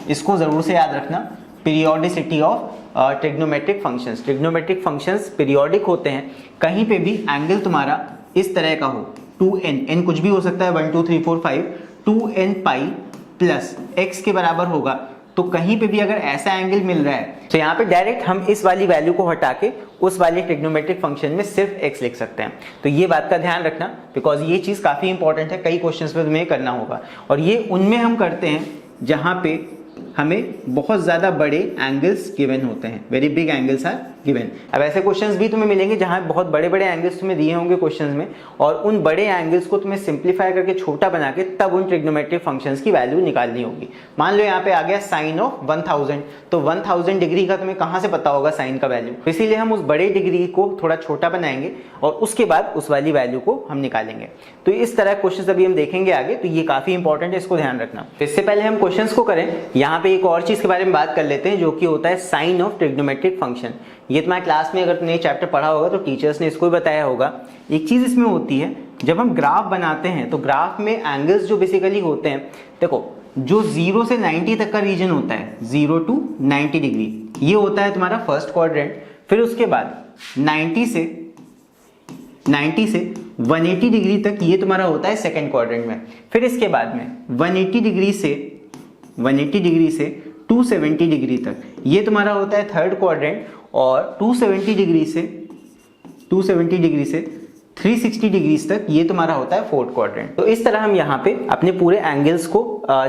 इसको जरूर से याद रखना। Periodicity of trigonometric functions, trigonometric functions periodic होते हैं। कहीं पे भी एंगल तुम्हारा इस तरह का हो, 2n, n कुछ भी हो सकता है, 1 2 3 4 5, 2n पाई प्लस x के बराबर होगा, तो कहीं पे भी अगर ऐसा एंगल मिल रहा है तो यहाँ पे डायरेक्ट हम इस वाली वैल्यू को हटा के उस वाले ट्रिग्नोमेट्रिक फंक्शन में सिर्फ x लिख सकते हैं। तो ये बात का ध्यान रखना बिकॉज ये चीज काफी इंपॉर्टेंट है, कई क्वेश्चंस पे तुम्हें करना होगा। और ये उनमें हम करते हैं जहां पे हमें बहुत ज्यादा बड़े एंगल्स गिवन होते हैं, very big angles are given. अब ऐसे क्वेश्चंस भी तुम्हें मिलेंगे जहां बहुत बड़े बड़े एंगल्स तुम्हें दिए होंगे क्वेश्चंस में, और उन बड़े एंगल्स को तुम्हें सिंप्लीफाई करके छोटा बना के तब उन ट्रिग्नोमेट्रिक फंक्शंस की वैल्यू निकालनी होगी। मान लो यहाँ पे आ गया साइन ऑफ 1000, तो 1000 डिग्री का तुम्हें कहां से पता होगा साइन का वैल्यू, इसीलिए हम उस बड़े डिग्री को थोड़ा छोटा बनाएंगे और उसके बाद उस वाली वैल्यू को हम निकालेंगे। तो इस तरह क्वेश्चन अभी हम देखेंगे आगे, तो ये काफी इंपॉर्टेंट है, इसको ध्यान रखना। इससे पहले हम क्वेश्चन को करें, यहाँ पे एक और चीज के बारे में बात कर लेते हैं जो कि होता है साइन ऑफ ट्रिग्नोमेट्रिक फंक्शन। ये तुम्हारे क्लास में अगर तुमने चैप्टर पढ़ा होगा तो टीचर्स ने इसको भी बताया होगा। एक चीज इसमें होती है, जब हम ग्राफ बनाते हैं तो ग्राफ में एंगल्स जो बेसिकली होते हैं, देखो जो 0 से 90 तक का रीजन होता है, 0 to 90 डिग्री, ये होता है तुम्हारा फर्स्ट क्वाड्रेंट। फिर उसके बाद 90 से 180 डिग्री तक ये तुम्हारा होता है सेकंड क्वाड्रेंट में। फिर इसके बाद में 180 डिग्री से 270 डिग्री तक ये तुम्हारा होता है थर्ड क्वाड्रेंट, और 270 डिग्री से 360 डिग्री तक ये तुम्हारा होता है फोर्थ क्वाड्रेंट। तो इस तरह हम यहाँ पे अपने पूरे एंगल्स को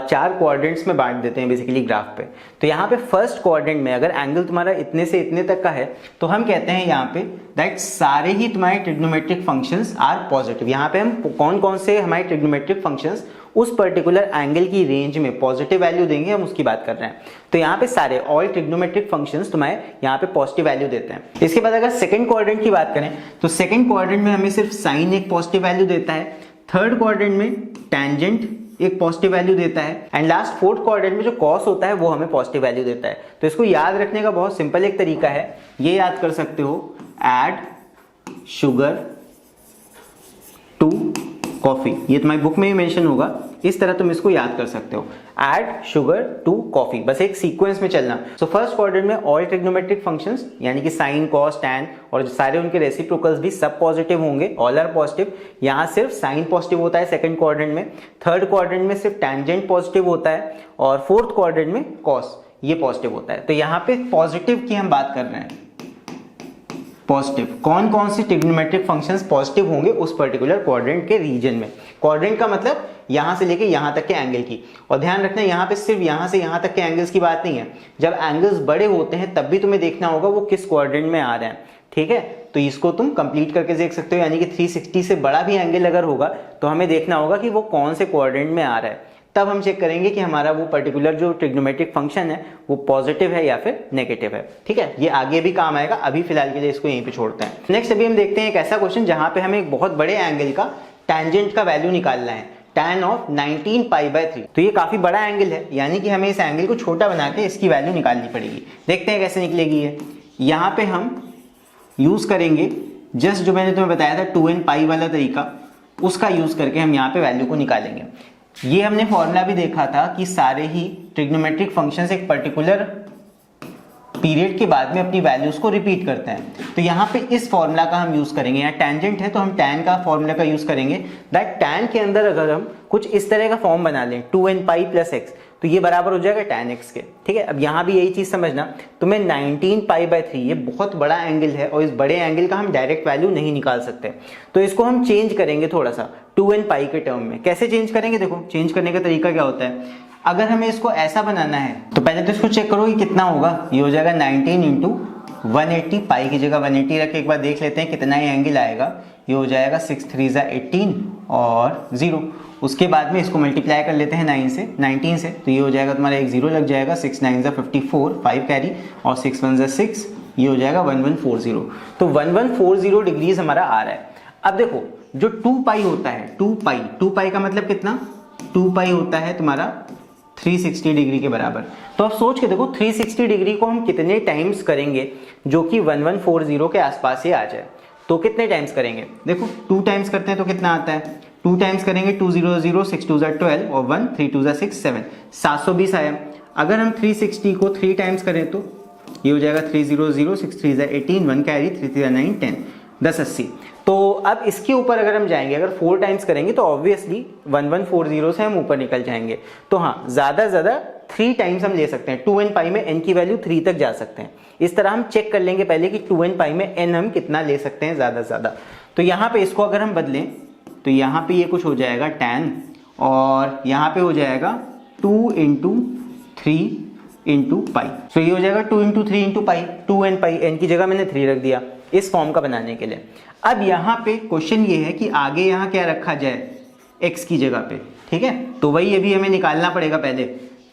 4 क्वाड्रेंट्स में बांट देते हैं बेसिकली ग्राफ पे। तो यहाँ पे फर्स्ट क्वाड्रेंट में अगर एंगल तुम्हारा इतने से इतने तक का है तो हम कहते हैं यहाँ पे दैट सारे ही तुम्हारे ट्रिग्नोमेट्रिक फंक्शंस आर पॉजिटिव। यहाँ पे हम कौन कौन से हमारे ट्रिग्नोमेट्रिक फंक्शंस उस पर्टिकुलर एंगल की रेंज में पॉजिटिव वैल्यू देंगे, हम उसकी बात कर रहे हैं। तो यहाँ पे सारे ऑल ट्रिग्नोमेट्रिक फंक्शंस तुम्हारे यहाँ पे पॉजिटिव वैल्यू देते हैं। इसके बाद अगर सेकंड क्वाड्रेंट की बात करें तो सेकंड क्वाड्रेंट में हमें सिर्फ साइन एक पॉजिटिव वैल्यू देता है, थर्ड क्वाड्रेंट में टैंजेंट एक पॉजिटिव वैल्यू देता है, एंड लास्ट फोर्थ क्वाड्रेंट में जो कॉस होता है वो हमें पॉजिटिव वैल्यू देता है। तो इसको याद रखने का बहुत सिंपल एक तरीका है, ये याद कर सकते हो, ऐड शुगर टू कॉफी। ये तुम्हारी बुक में ही मेंशन होगा, इस तरह तुम इसको याद कर सकते हो, ऐड शुगर टू कॉफी, बस एक सीक्वेंस में चलना। सो फर्स्ट क्वाड्रेंट में ऑल ट्रिग्नोमेट्रिक फंक्शंस यानी कि साइन कॉस टैन और सारे उनके रेसिप्रोकल्स भी सब पॉजिटिव होंगे, ऑल आर पॉजिटिव। यहाँ सिर्फ साइन पॉजिटिव होता है सेकंड क्वाड्रेंट में, थर्ड क्वाड्रेंट में सिर्फ टैंजेंट पॉजिटिव होता है, और फोर्थ क्वाड्रेंट में कॉस ये पॉजिटिव होता है। तो यहाँ पे पॉजिटिव की हम बात कर रहे हैं, पॉजिटिव। कौन कौन से ट्रिग्नोमेट्रिक फंक्शंस पॉजिटिव होंगे उस पर्टिकुलर क्वाड्रेंट के रीजन में। क्वाड्रेंट का मतलब यहां से लेके यहां तक के एंगल की। और ध्यान रखना यहां पे सिर्फ यहां से यहां तक के एंगल्स की बात नहीं है, जब एंगल्स बड़े होते हैं तब भी तुम्हें देखना होगा वो किस क्वाड्रेंट में आ रहे हैं। ठीक है, तो इसको तुम कंप्लीट करके देख सकते हो, यानी कि 360 से बड़ा भी एंगल अगर होगा तो हमें देखना होगा कि वो कौन से क्वाड्रेंट में आ रहा है, तब हम चेक करेंगे कि हमारा वो पर्टिकुलर जो ट्रिग्नोमेट्रिक फंक्शन है वो पॉजिटिव है या फिर नेगेटिव है। ठीक है, ये आगे भी काम आएगा, अभी फिलहाल के लिए इसको यहीं पे छोड़ते हैं। नेक्स्ट अभी हम देखते हैं एक ऐसा क्वेश्चन जहां पे हमें एक बहुत बड़े एंगल का टेंजेंट का वैल्यू निकालना है, tan ऑफ 19π/3। तो ये काफी बड़ा एंगल है, यानी कि हमें इस एंगल को छोटा बना के इसकी वैल्यू निकालनी पड़ेगी। देखते हैं कैसे निकलेगी ये। यहाँ पे हम यूज करेंगे जस्ट जो मैंने तुम्हें बताया था 2nπ वाला तरीका, उसका यूज करके हम यहाँ पे वैल्यू को निकालेंगे। ये हमने फॉर्मूला भी देखा था कि सारे ही ट्रिग्नोमेट्रिक फंक्शंस एक पर्टिकुलर पीरियड के बाद में अपनी वैल्यूज को रिपीट करते हैं। तो यहाँ पे इस फॉर्मूला का हम यूज करेंगे, यहाँ टेंजेंट है तो हम tan का फॉर्मूला का यूज करेंगे। दैट tan के अंदर अगर हम कुछ इस तरह का फॉर्म बना लें 2nπ + x, तो ये बराबर हो जाएगा tan x के। ठीक है, अब यहाँ भी यही चीज समझना, तुम्हें 19π/3 ये बहुत बड़ा एंगल है और इस बड़े एंगल का हम डायरेक्ट वैल्यू नहीं निकाल सकते, तो इसको हम चेंज करेंगे थोड़ा सा 2nπ के टर्म में। कैसे चेंज करेंगे, देखो चेंज करने का तरीका क्या होता है। अगर हमें इसको ऐसा बनाना है तो पहले तो इसको चेक करो कि कितना होगा। ये हो जाएगा 19 × 180, पाई की जगह 180 रख के एक बार देख लेते हैं कितना ये एंगल आएगा। ये हो जाएगा 6 3 = 18 और 0। उसके बाद में इसको मल्टीप्लाई कर लेते हैं 19 से, तो ये हो जाएगा तुम्हारा एक 0 लग जाएगा। 6 9 = 54, 5 कैरी और 6 1 = 6, ये हो जाएगा 1140। तो 1140 डिग्रीज हमारा आ रहा है। अब देखो जो 2π होता है, 2π का मतलब कितना, 2π होता है तुम्हारा 360 डिग्री के बराबर। तो अब सोच के देखो 360 डिग्री को हम कितने टाइम्स करेंगे जो कि 1140 के आसपास ही आ जाए। तो कितने टाइम्स करेंगे, देखो 2 टाइम्स करते हैं तो कितना आता है, 2 टाइम्स करेंगे 2 0 0, 6 2 = 12 और 1 3 2 = 6 7, 720 आया। अगर हम 360 को 3 टाइम्स करें तो ये हो जाएगा 3 0 0, 6 3 = 18, 1 कैरी, 3 3 = 9 10, 1080। तो अब इसके ऊपर अगर हम जाएंगे, अगर 4 टाइम्स करेंगे तो ऑब्वियसली 1140 से हम ऊपर निकल जाएंगे। तो हाँ, ज्यादा 3 टाइम्स हम ले सकते हैं। 2nπ में n की वैल्यू 3 तक जा सकते हैं। इस तरह हम चेक कर लेंगे पहले कि 2nπ में n हम कितना ले सकते हैं ज्यादा से ज्यादा। तो यहाँ पे इसको अगर हम बदलें तो यहाँ पे ये कुछ हो जाएगा tan, और यहाँ पे हो जाएगा 2 × 3 × π। तो ये हो जाएगा 2 × 3 × π, 2nπ, n की जगह मैंने 3 रख दिया इस फॉर्म का बनाने के लिए। अब यहाँ पे क्वेश्चन ये है कि आगे यहाँ क्या रखा जाए, x की जगह पे। ठीक है, तो वही अभी हमें निकालना पड़ेगा पहले।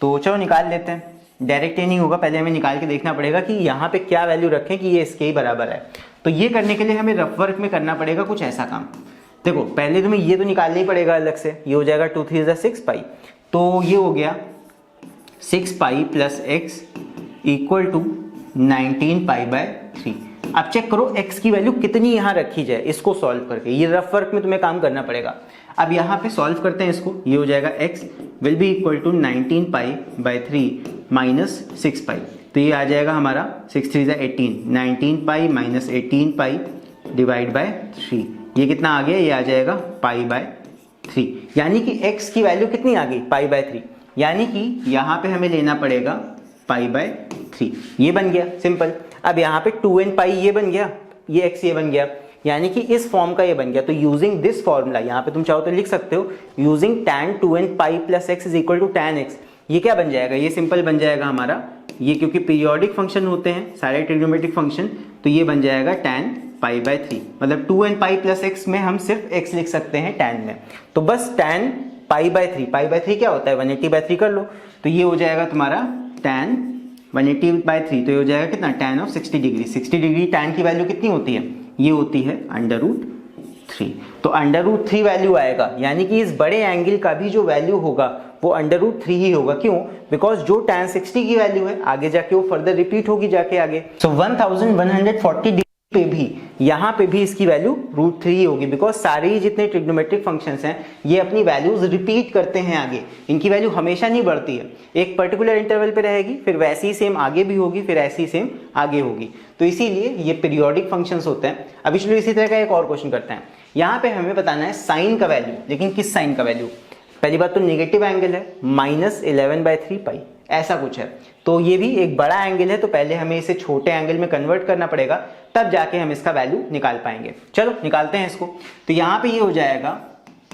तो चलो निकाल लेते हैं, डायरेक्ट ये नहीं होगा, पहले हमें निकाल के देखना पड़ेगा कि यहाँ पे क्या वैल्यू रखें कि ये इसके ही बराबर है। तो ये करने के लिए हमें रफ वर्क में करना पड़ेगा कुछ ऐसा काम। देखो पहले तुम्हें ये तो निकालना ही पड़ेगा अलग से। ये हो जाएगा 2 3 = 6π, तो ये हो गया 6π + x = 19π/3। अब चेक करो x की वैल्यू कितनी यहाँ रखी जाए, इसको सॉल्व करके। ये रफ वर्क में तुम्हें काम करना पड़ेगा। अब यहाँ पे सॉल्व करते हैं इसको। ये हो जाएगा x will be equal to 19π/3 - 6π। तो ये आ जाएगा हमारा 6 3 = 18, 19π - 18π / 3। ये कितना आ गया, ये आ जाएगा π/3। यानी कि x की वैल्यू कितनी आ गई, π/3। यानी कि यहाँ पे हमें लेना पड़ेगा π/3। ये बन गया सिंपल। अब यहाँ पे 2nπ ये बन गया, ये x ये बन गया, यानी कि इस फॉर्म का ये बन गया। तो यूजिंग दिस फॉर्मूला, यहाँ पे तुम चाहो तो लिख सकते हो using tan 2nπ + x = tan x। ये क्या बन जाएगा, ये सिंपल बन जाएगा हमारा, ये क्योंकि पीरियोडिक फंक्शन होते हैं सारे ट्रिग्नोमेट्रिक फंक्शन, तो ये बन जाएगा tan π/3। मतलब 2nπ + x में हम सिर्फ x लिख सकते हैं tan में। तो बस tan π/3, π/3 क्या होता है, 180/3 कर लो। तो ये हो जाएगा तुम्हारा tan 180/3। तो ये हो जाएगा कितना, tan of 60 degree. 60 degree tan की वैल्यू कितनी होती है, ये होती है √3। तो √3 वैल्यू आएगा, यानी कि इस बड़े एंगल का भी जो वैल्यू होगा वो √3 ही होगा। क्यों, बिकॉज जो tan 60 की वैल्यू है आगे जाके वो फर्दर रिपीट होगी जाके आगे। सो 1140 डिग्री पे भी, यहाँ पे भी इसकी वैल्यू √3 ही होगी, बिकॉज सारे ही जितने ट्रिग्नोमेट्रिक फंक्शंस हैं ये अपनी वैल्यूज रिपीट करते हैं आगे। इनकी वैल्यू हमेशा नहीं बढ़ती है, एक पर्टिकुलर इंटरवल पे रहेगी, फिर वैसी ही सेम आगे भी होगी, फिर ऐसी सेम आगे होगी। तो इसीलिए ये पीरियोडिक फंक्शंस होते हैं। अभी चलो इसी तरह का एक और क्वेश्चन करते हैं। यहाँ पे हमें बताना है साइन का वैल्यू, लेकिन किस साइन का वैल्यू। पहली बात तो नेगेटिव एंगल है, -11/3π ऐसा कुछ है। तो ये भी एक बड़ा एंगल है, तो पहले हमें इसे छोटे एंगल में कन्वर्ट करना पड़ेगा, तब जाके हम इसका वैल्यू निकाल पाएंगे। चलो निकालते हैं इसको। तो यहाँ पे ये हो जाएगा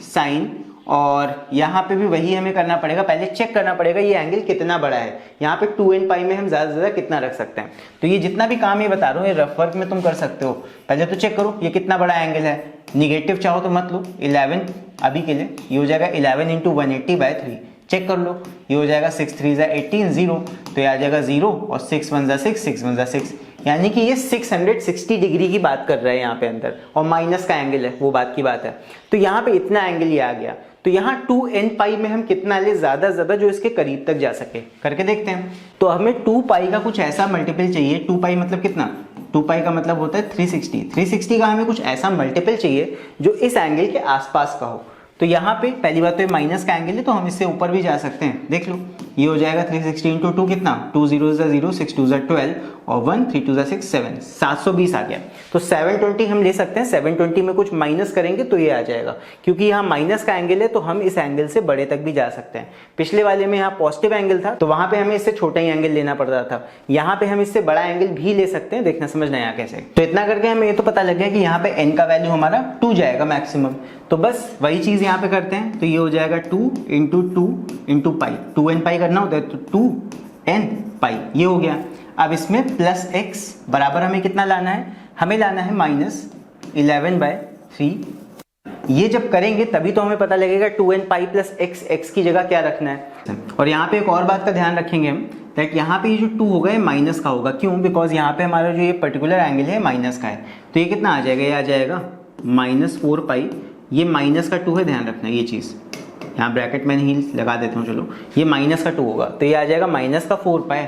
साइन, और यहाँ पे भी वही हमें करना पड़ेगा, पहले चेक करना पड़ेगा ये एंगल कितना बड़ा है। यहाँ पे 2n पाई में हम ज़्यादा से ज़्यादा कितना रख सकते हैं। तो ये जितना भी काम ये बता रहा हूँ ये रफ वर्क में तुम कर सकते हो। पहले तो चेक करो ये कितना बड़ा एंगल है, निगेटिव चाहो तो मत लो, 11 अभी के लिए ये हो जाएगा 11 इंटू 180/3। चेक कर लो, ये हो जाएगा 6 3 ज़ा 18 0, तो ये आ जाएगा 0 और 6 1 ज़ा 6 6 1 ज़ा 6, यानी कि ये 660 डिग्री की बात कर रहा है यहाँ पे अंदर, और माइनस का एंगल है वो बात की बात है। तो यहाँ पे इतना एंगल ये आ गया। तो यहाँ 2n पाई में हम कितना ले, ज्यादा ज्यादा जो इसके करीब तक जा सके, करके देखते हैं। तो हमें 2 पाई का कुछ ऐसा मल्टीपल चाहिए। 2 पाई मतलब कितना, 2 पाई का मतलब होता है 360। 360 का हमें कुछ ऐसा मल्टीपल चाहिए जो इस एंगल के आसपास का हो। तो यहाँ पे पहली बात तो ये माइनस का एंगल है, तो हम इससे ऊपर भी जा सकते हैं। देख लो, ये हो जाएगा 360 इंटू 2 कितना, 2 0 ज़ा 0, 6 2 ज़ा 12 और 1 3 2 ज़ा 6 7, 720 आ गया। तो 720 हम ले सकते हैं। 720 में कुछ माइनस करेंगे तो ये आ जाएगा, क्योंकि यहाँ माइनस का एंगल है तो हम इस एंगल से बड़े तक भी जा सकते हैं। पिछले वाले में यहाँ पॉजिटिव एंगल था तो वहां पे हमें इससे छोटा ही एंगल लेना पड़ रहा था, यहाँ पे हम इससे बड़ा एंगल भी ले सकते हैं। देखना समझना यहाँ कैसे। तो इतना करके हमें ये तो पता लग गया कि यहाँ पे n का वैल्यू हमारा 2 जाएगा मैक्सिमम। तो बस वही चीज यहाँ पे करते हैं। तो ये हो जाएगा 2 इंटू 2 इंटू पाई, 2n पाई करना होता है तो 2n पाई ये हो गया। अब इसमें प्लस x बराबर हमें कितना लाना है, हमें लाना है -11/3। ये जब करेंगे तभी तो हमें पता लगेगा 2n pi plus x, x की जगह क्या रखना है। और यहाँ पे एक और बात का ध्यान रखेंगे हम, दैट यहाँ पे ये जो 2 होगा ये माइनस का होगा। क्यों, बिकॉज यहाँ पे हमारा जो ये पर्टिकुलर एंगल है माइनस का है। तो ये कितना आ जाएगा, ये आ जाएगा -4 पाई। ये माइनस का 2 है, ध्यान रखना ये चीज़, यहाँ ब्रैकेट में नहीं लगा देता हूँ। चलो ये माइनस का 2 होगा, तो ये आ जाएगा -4 pi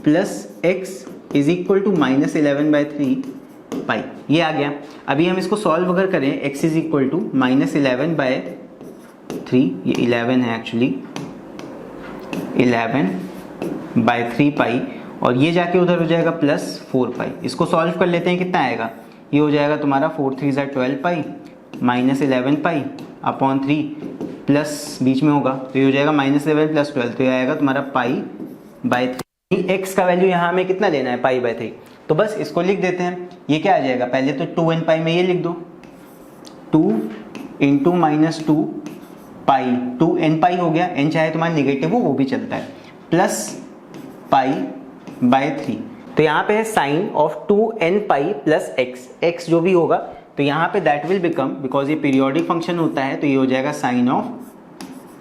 plus x is equal to -11/3 pi. ये आ गया। अभी हम इसको सॉल्व अगर करें, x इज इक्वल टू -11/3, ये 11 है एक्चुअली, 11/3 पाई, और ये जाके उधर हो जाएगा +4 पाई। इसको सॉल्व कर लेते हैं, कितना आएगा, ये हो जाएगा तुम्हारा 4 3 ज़ा 12 पाई -11 पाई अपॉन 3 प्लस बीच में होगा, तो ये हो जाएगा -11 + 12, तो ये आएगा तुम्हारा π/3। x का वैल्यू यहाँ हमें कितना लेना है, π/3। तो बस इसको लिख देते हैं। ये क्या आ जाएगा, पहले तो 2n पाई में ये लिख दो, 2 इंटू -2 पाई, 2n पाई हो गया, n चाहे तुम्हारा निगेटिव हो वो भी चलता है, प्लस π/3। तो यहाँ पे है sine of 2n pi plus x जो भी होगा, तो यहाँ पे दैट विल बिकम, बिकॉज ये पीरियोडिक फंक्शन होता है, तो ये हो जाएगा साइन ऑफ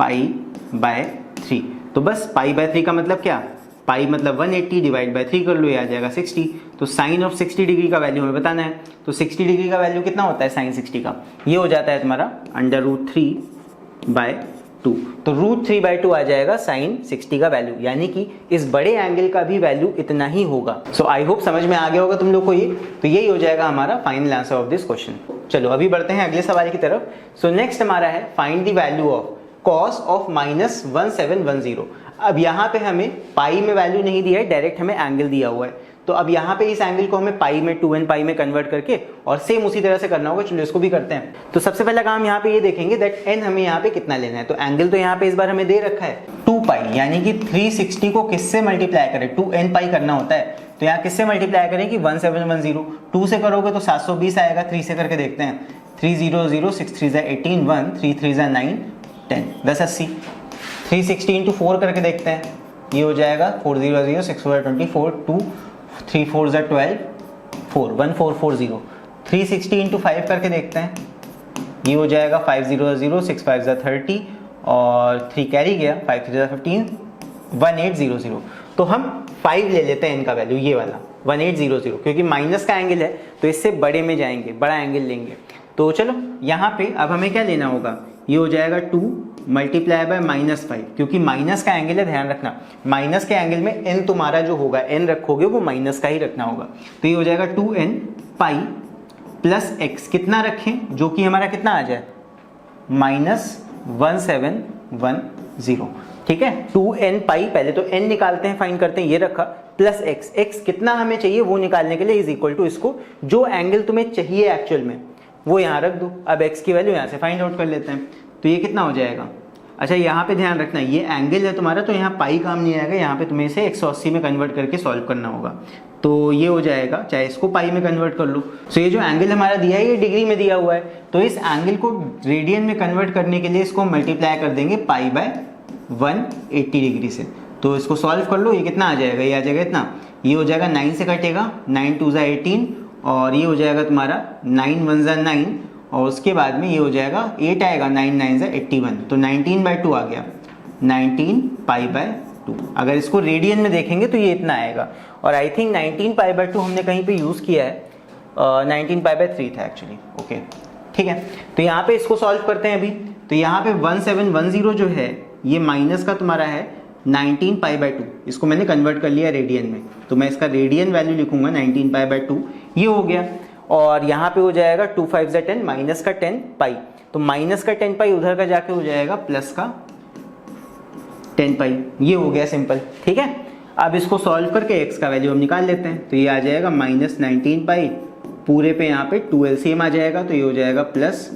π/3। तो बस π/3 का मतलब क्या, पाई मतलब 180 डिवाइड बाय 3 कर लो, ये आ जाएगा 60। तो साइन ऑफ 60 डिग्री का वैल्यू हमें बताना है। तो 60 डिग्री का वैल्यू कितना होता है साइन 60 का, ये हो जाता है तुम्हारा √3/2। तो √3/2 आ जाएगा साइन 60 का वैल्यू, यानी कि इस बड़े एंगल का भी वैल्यू इतना ही होगा। सो आई होप समझ में आ गया होगा तुम लोग को ये। तो यही हो जाएगा हमारा final answer of this question. चलो अभी बढ़ते हैं अगले सवाल की तरफ। सो नेक्स्ट हमारा है find the value of cos of -1710। अब यहाँ पे हमें पाई में वैल्यू नहीं दिया है, डायरेक्ट हमें एंगल दिया हुआ है। तो अब यहाँ पे इस एंगल को हमें पाई में 2n पाई में कन्वर्ट करके और सेम उसी तरह से करना होगा। चलो इसको भी करते हैं। तो सबसे पहला काम यहाँ पे ये देखेंगे दैट n हमें यहाँ पे कितना लेना है। तो एंगल तो यहाँ पे इस बार हमें दे रखा है 2 पाई, यानी कि 360 को किससे मल्टीप्लाई करें, 2n पाई करना होता है। तो यहाँ किससे मल्टीप्लाई करें कि 1710, 2 से करोगे तो 720 आएगा, 3 से करके देखते हैं, 300, 6 3 ज़ा 18, 1 3 3 ज़ा 9 10, 1080। 360 इंटू 4 करके देखते हैं, ये हो जाएगा 400, 6 4 24, 2 3 4 ज़ा 12, 4 1440। 360 इंटू 5 करके देखते हैं, ये हो जाएगा 500, 6 5 ज़ा 30 और 3 कैरी गया, 5 3 ज़ा 15, 1800। तो हम 5 ले लेते हैं इनका वैल्यू, ये वाला 1800, क्योंकि माइनस का एंगल है तो इससे बड़े में जाएंगे, बड़ा एंगल लेंगे। तो चलो यहाँ पे अब हमें क्या लेना होगा, ये हो जाएगा 2 मल्टीप्लाई बाय -5, क्योंकि माइनस का एंगल है, ध्यान रखना माइनस के एंगल में n तुम्हारा जो होगा n रखोगे वो माइनस का ही रखना होगा। तो ये हो जाएगा 2n पाई प्लस x, कितना रखें जो कि हमारा कितना आ जाए -1710। ठीक है, 2n पाई, पहले तो n निकालते हैं, फाइंड करते हैं, ये रखा, प्लस x कितना हमें चाहिए वो निकालने के लिए इज इक्वल टू इसको जो एंगल तुम्हें चाहिए एक्चुअल में वो यहाँ रख दो। अब x की वैल्यू यहाँ से फाइंड आउट कर लेते हैं। तो ये कितना हो जाएगा अच्छा यहाँ पे ध्यान रखना, ये एंगल है तुम्हारा, तो यहाँ पाई काम नहीं आएगा, यहाँ पे तुम्हें इसे 180 में कन्वर्ट करके सॉल्व करना होगा। तो ये हो जाएगा, चाहे इसको पाई में कन्वर्ट कर लो। सो ये जो एंगल हमारा दिया है ये डिग्री में दिया हुआ है, तो इस एंगल को रेडियन में कन्वर्ट करने के लिए इसको मल्टीप्लाई कर देंगे पाई बाय 180 डिग्री से। तो इसको सॉल्व कर लो, ये कितना आ जाएगा, ये आ जाएगा इतना, ये हो जाएगा 9 से कटेगा, 9 2 18, और ये हो जाएगा तुम्हारा 9 1 9, और उसके बाद में ये हो जाएगा 8 आएगा, 9 9 81, तो 19/2 आ गया, 19 पाई बाय 2। अगर इसको रेडियन में देखेंगे तो ये इतना आएगा, और आई थिंक 19 पाई बाय 2 हमने कहीं पे यूज़ किया है, 19 पाई बाय 3 था एक्चुअली। ओके ठीक है, तो यहाँ पे इसको सॉल्व करते हैं अभी। तो यहाँ पे 1710 जो है ये माइनस का तुम्हारा है 19 पाई बाय 2, इसको मैंने कन्वर्ट कर लिया रेडियन में, तो मैं इसका रेडियन वैल्यू लिखूंगा 19 पाई बाय 2, ये हो गया। और यहाँ पे हो जाएगा 2 5 10, माइनस का 10 पाई, तो माइनस का 10 पाई उधर का जाके हो जाएगा प्लस का 10 पाई, ये हो गया सिंपल। ठीक है, अब इसको सॉल्व करके x का वैल्यू हम निकाल लेते हैं, तो ये आ जाएगा -19 पाई, पूरे पे यहाँ पे 2 LCM आ जाएगा, तो ये हो जाएगा प्लस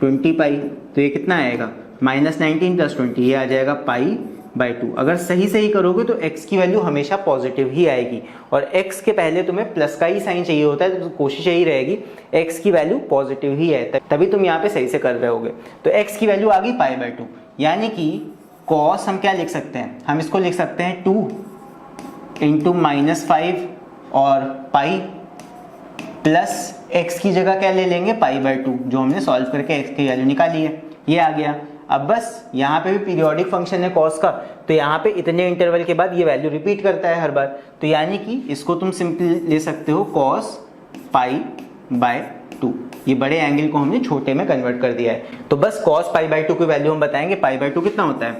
20 पाई, तो ये कितना आएगा -19 + 20, ये आ जाएगा पाई बाय 2। अगर सही सही करोगे तो x की वैल्यू हमेशा पॉजिटिव ही आएगी, और x के पहले तुम्हें प्लस का ही साइन चाहिए होता है, तो कोशिश यही रहेगी x की वैल्यू पॉजिटिव ही है, तभी तुम यहाँ पे सही से कर रहे होगे। तो x की वैल्यू आ गई पाई बाय 2, यानी कि cos हम क्या लिख सकते हैं, हम इसको लिख सकते हैं 2 × -5 और पाई, प्लस x की जगह क्या ले लेंगे पाई बाय 2, जो हमने सॉल्व करके x की वैल्यू निकाली है, ये आ गया। अब बस यहाँ पे भी पीरियोडिक फंक्शन है कॉस का, तो यहाँ पे इतने इंटरवल के बाद ये वैल्यू रिपीट करता है हर बार, तो यानी कि इसको तुम सिंपली ले सकते हो cos पाई बाय 2, ये बड़े एंगल को हमने छोटे में कन्वर्ट कर दिया है। तो बस cos पाई बाय 2 की वैल्यू हम बताएंगे, पाई बाय 2 कितना होता है,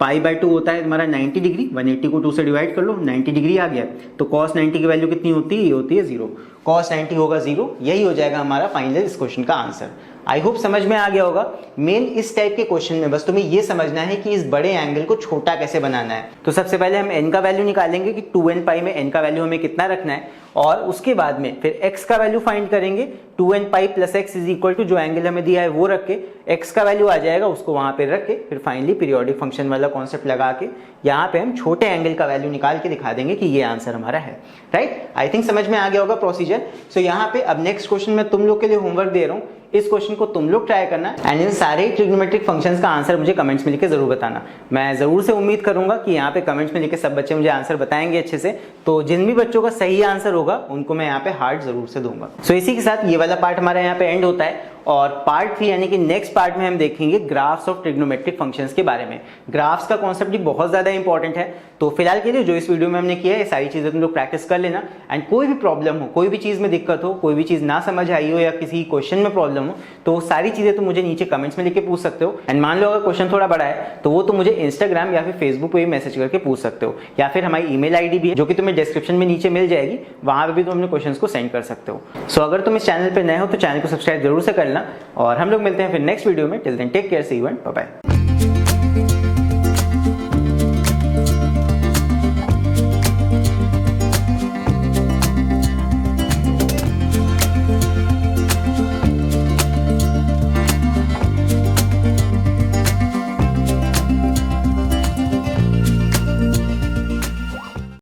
पाई बाय 2 होता है तुम्हारा 90 डिग्री, 180 को 2 से डिवाइड कर लो, 90 डिग्री आ गया, तो cos 90 की वैल्यू कितनी होती है, ये होती है 0, cos 90 होगा 0, यही हो जाएगा हमारा फाइनल इस क्वेश्चन का आंसर। आई होप समझ में आ गया होगा। मेन इस टाइप के क्वेश्चन में बस तुम्हें ये समझना है कि इस बड़े एंगल को छोटा कैसे बनाना है। तो सबसे पहले हम n का वैल्यू निकालेंगे कि 2n पाई में n का वैल्यू हमें कितना रखना है, और उसके बाद में फिर x का वैल्यू फाइंड करेंगे, 2n pi plus x is equal to जो एंगल हमें दिया है वो रख के x का वैल्यू आ जाएगा, उसको वहां पे रख के फिर फाइनली पीरियोडिक फंक्शन वाला कॉन्सेप्ट लगा के यहाँ पे हम छोटे एंगल का वैल्यू निकाल के दिखा देंगे कि ये आंसर हमारा है। राइट, आई थिंक समझ में आ गया होगा प्रोसीजर। सो यहाँ पे अब नेक्स्ट क्वेश्चन मैं तुम लोग के लिए होमवर्क दे रहा हूँ, इस क्वेश्चन को तुम लोग ट्राई करना, एंड इन सारे ट्रिग्नोमेट्रिक फंक्शंस का आंसर मुझे कमेंट्स में लिख के जरूर बताना। मैं जरूर से उम्मीद करूंगा कि यहाँ पे कमेंट्स में लिखे सब बच्चे मुझे आंसर बताएंगे अच्छे से, तो जिन भी बच्चों का सही आंसर होगा उनको मैं यहाँ पे हार्ट जरूर से दूंगा। सो इसी के साथ ये वाला पार्ट हमारा यहाँ पे एंड होता है, और पार्ट 3 यानी कि नेक्स्ट पार्ट में हम देखेंगे ग्राफ्स ऑफ ट्रिग्नोमेट्रिक फंक्शंस के बारे में। ग्राफ्स का कॉन्सेप्ट भी बहुत ज्यादा इंपॉर्टेंट है, तो फिलहाल के लिए जो इस वीडियो में हमने किया है ये सारी चीजें तुम लोग प्रैक्टिस कर लेना, एंड कोई भी प्रॉब्लम हो, कोई भी चीज में दिक्कत हो, कोई भी चीज ना समझ आई हो या किसी क्वेश्चन में प्रॉब्लम हो, तो सारी चीजें तुम मुझे नीचे कमेंट्स में लिख के पूछ सकते हो। एंड मान लो अगर क्वेश्चन थोड़ा बड़ा है तो वो तुम मुझे इंस्टाग्राम या फिर फेसबुक पे भी मैसेज करके पूछ सकते हो, या फिर हमारी ईमेल आईडी भी है जो कि तुम्हें डिस्क्रिप्शन में नीचे मिल जाएगी, वहां पे भी तुम अपने क्वेश्चंस को सेंड कर सकते हो। सो अगर तुम इस चैनल पे नए हो तो चैनल को सब्सक्राइब जरूर से करना, और हम लोग मिलते हैं फिर नेक्स्ट वीडियो में। Till then take care, see you and bye bye.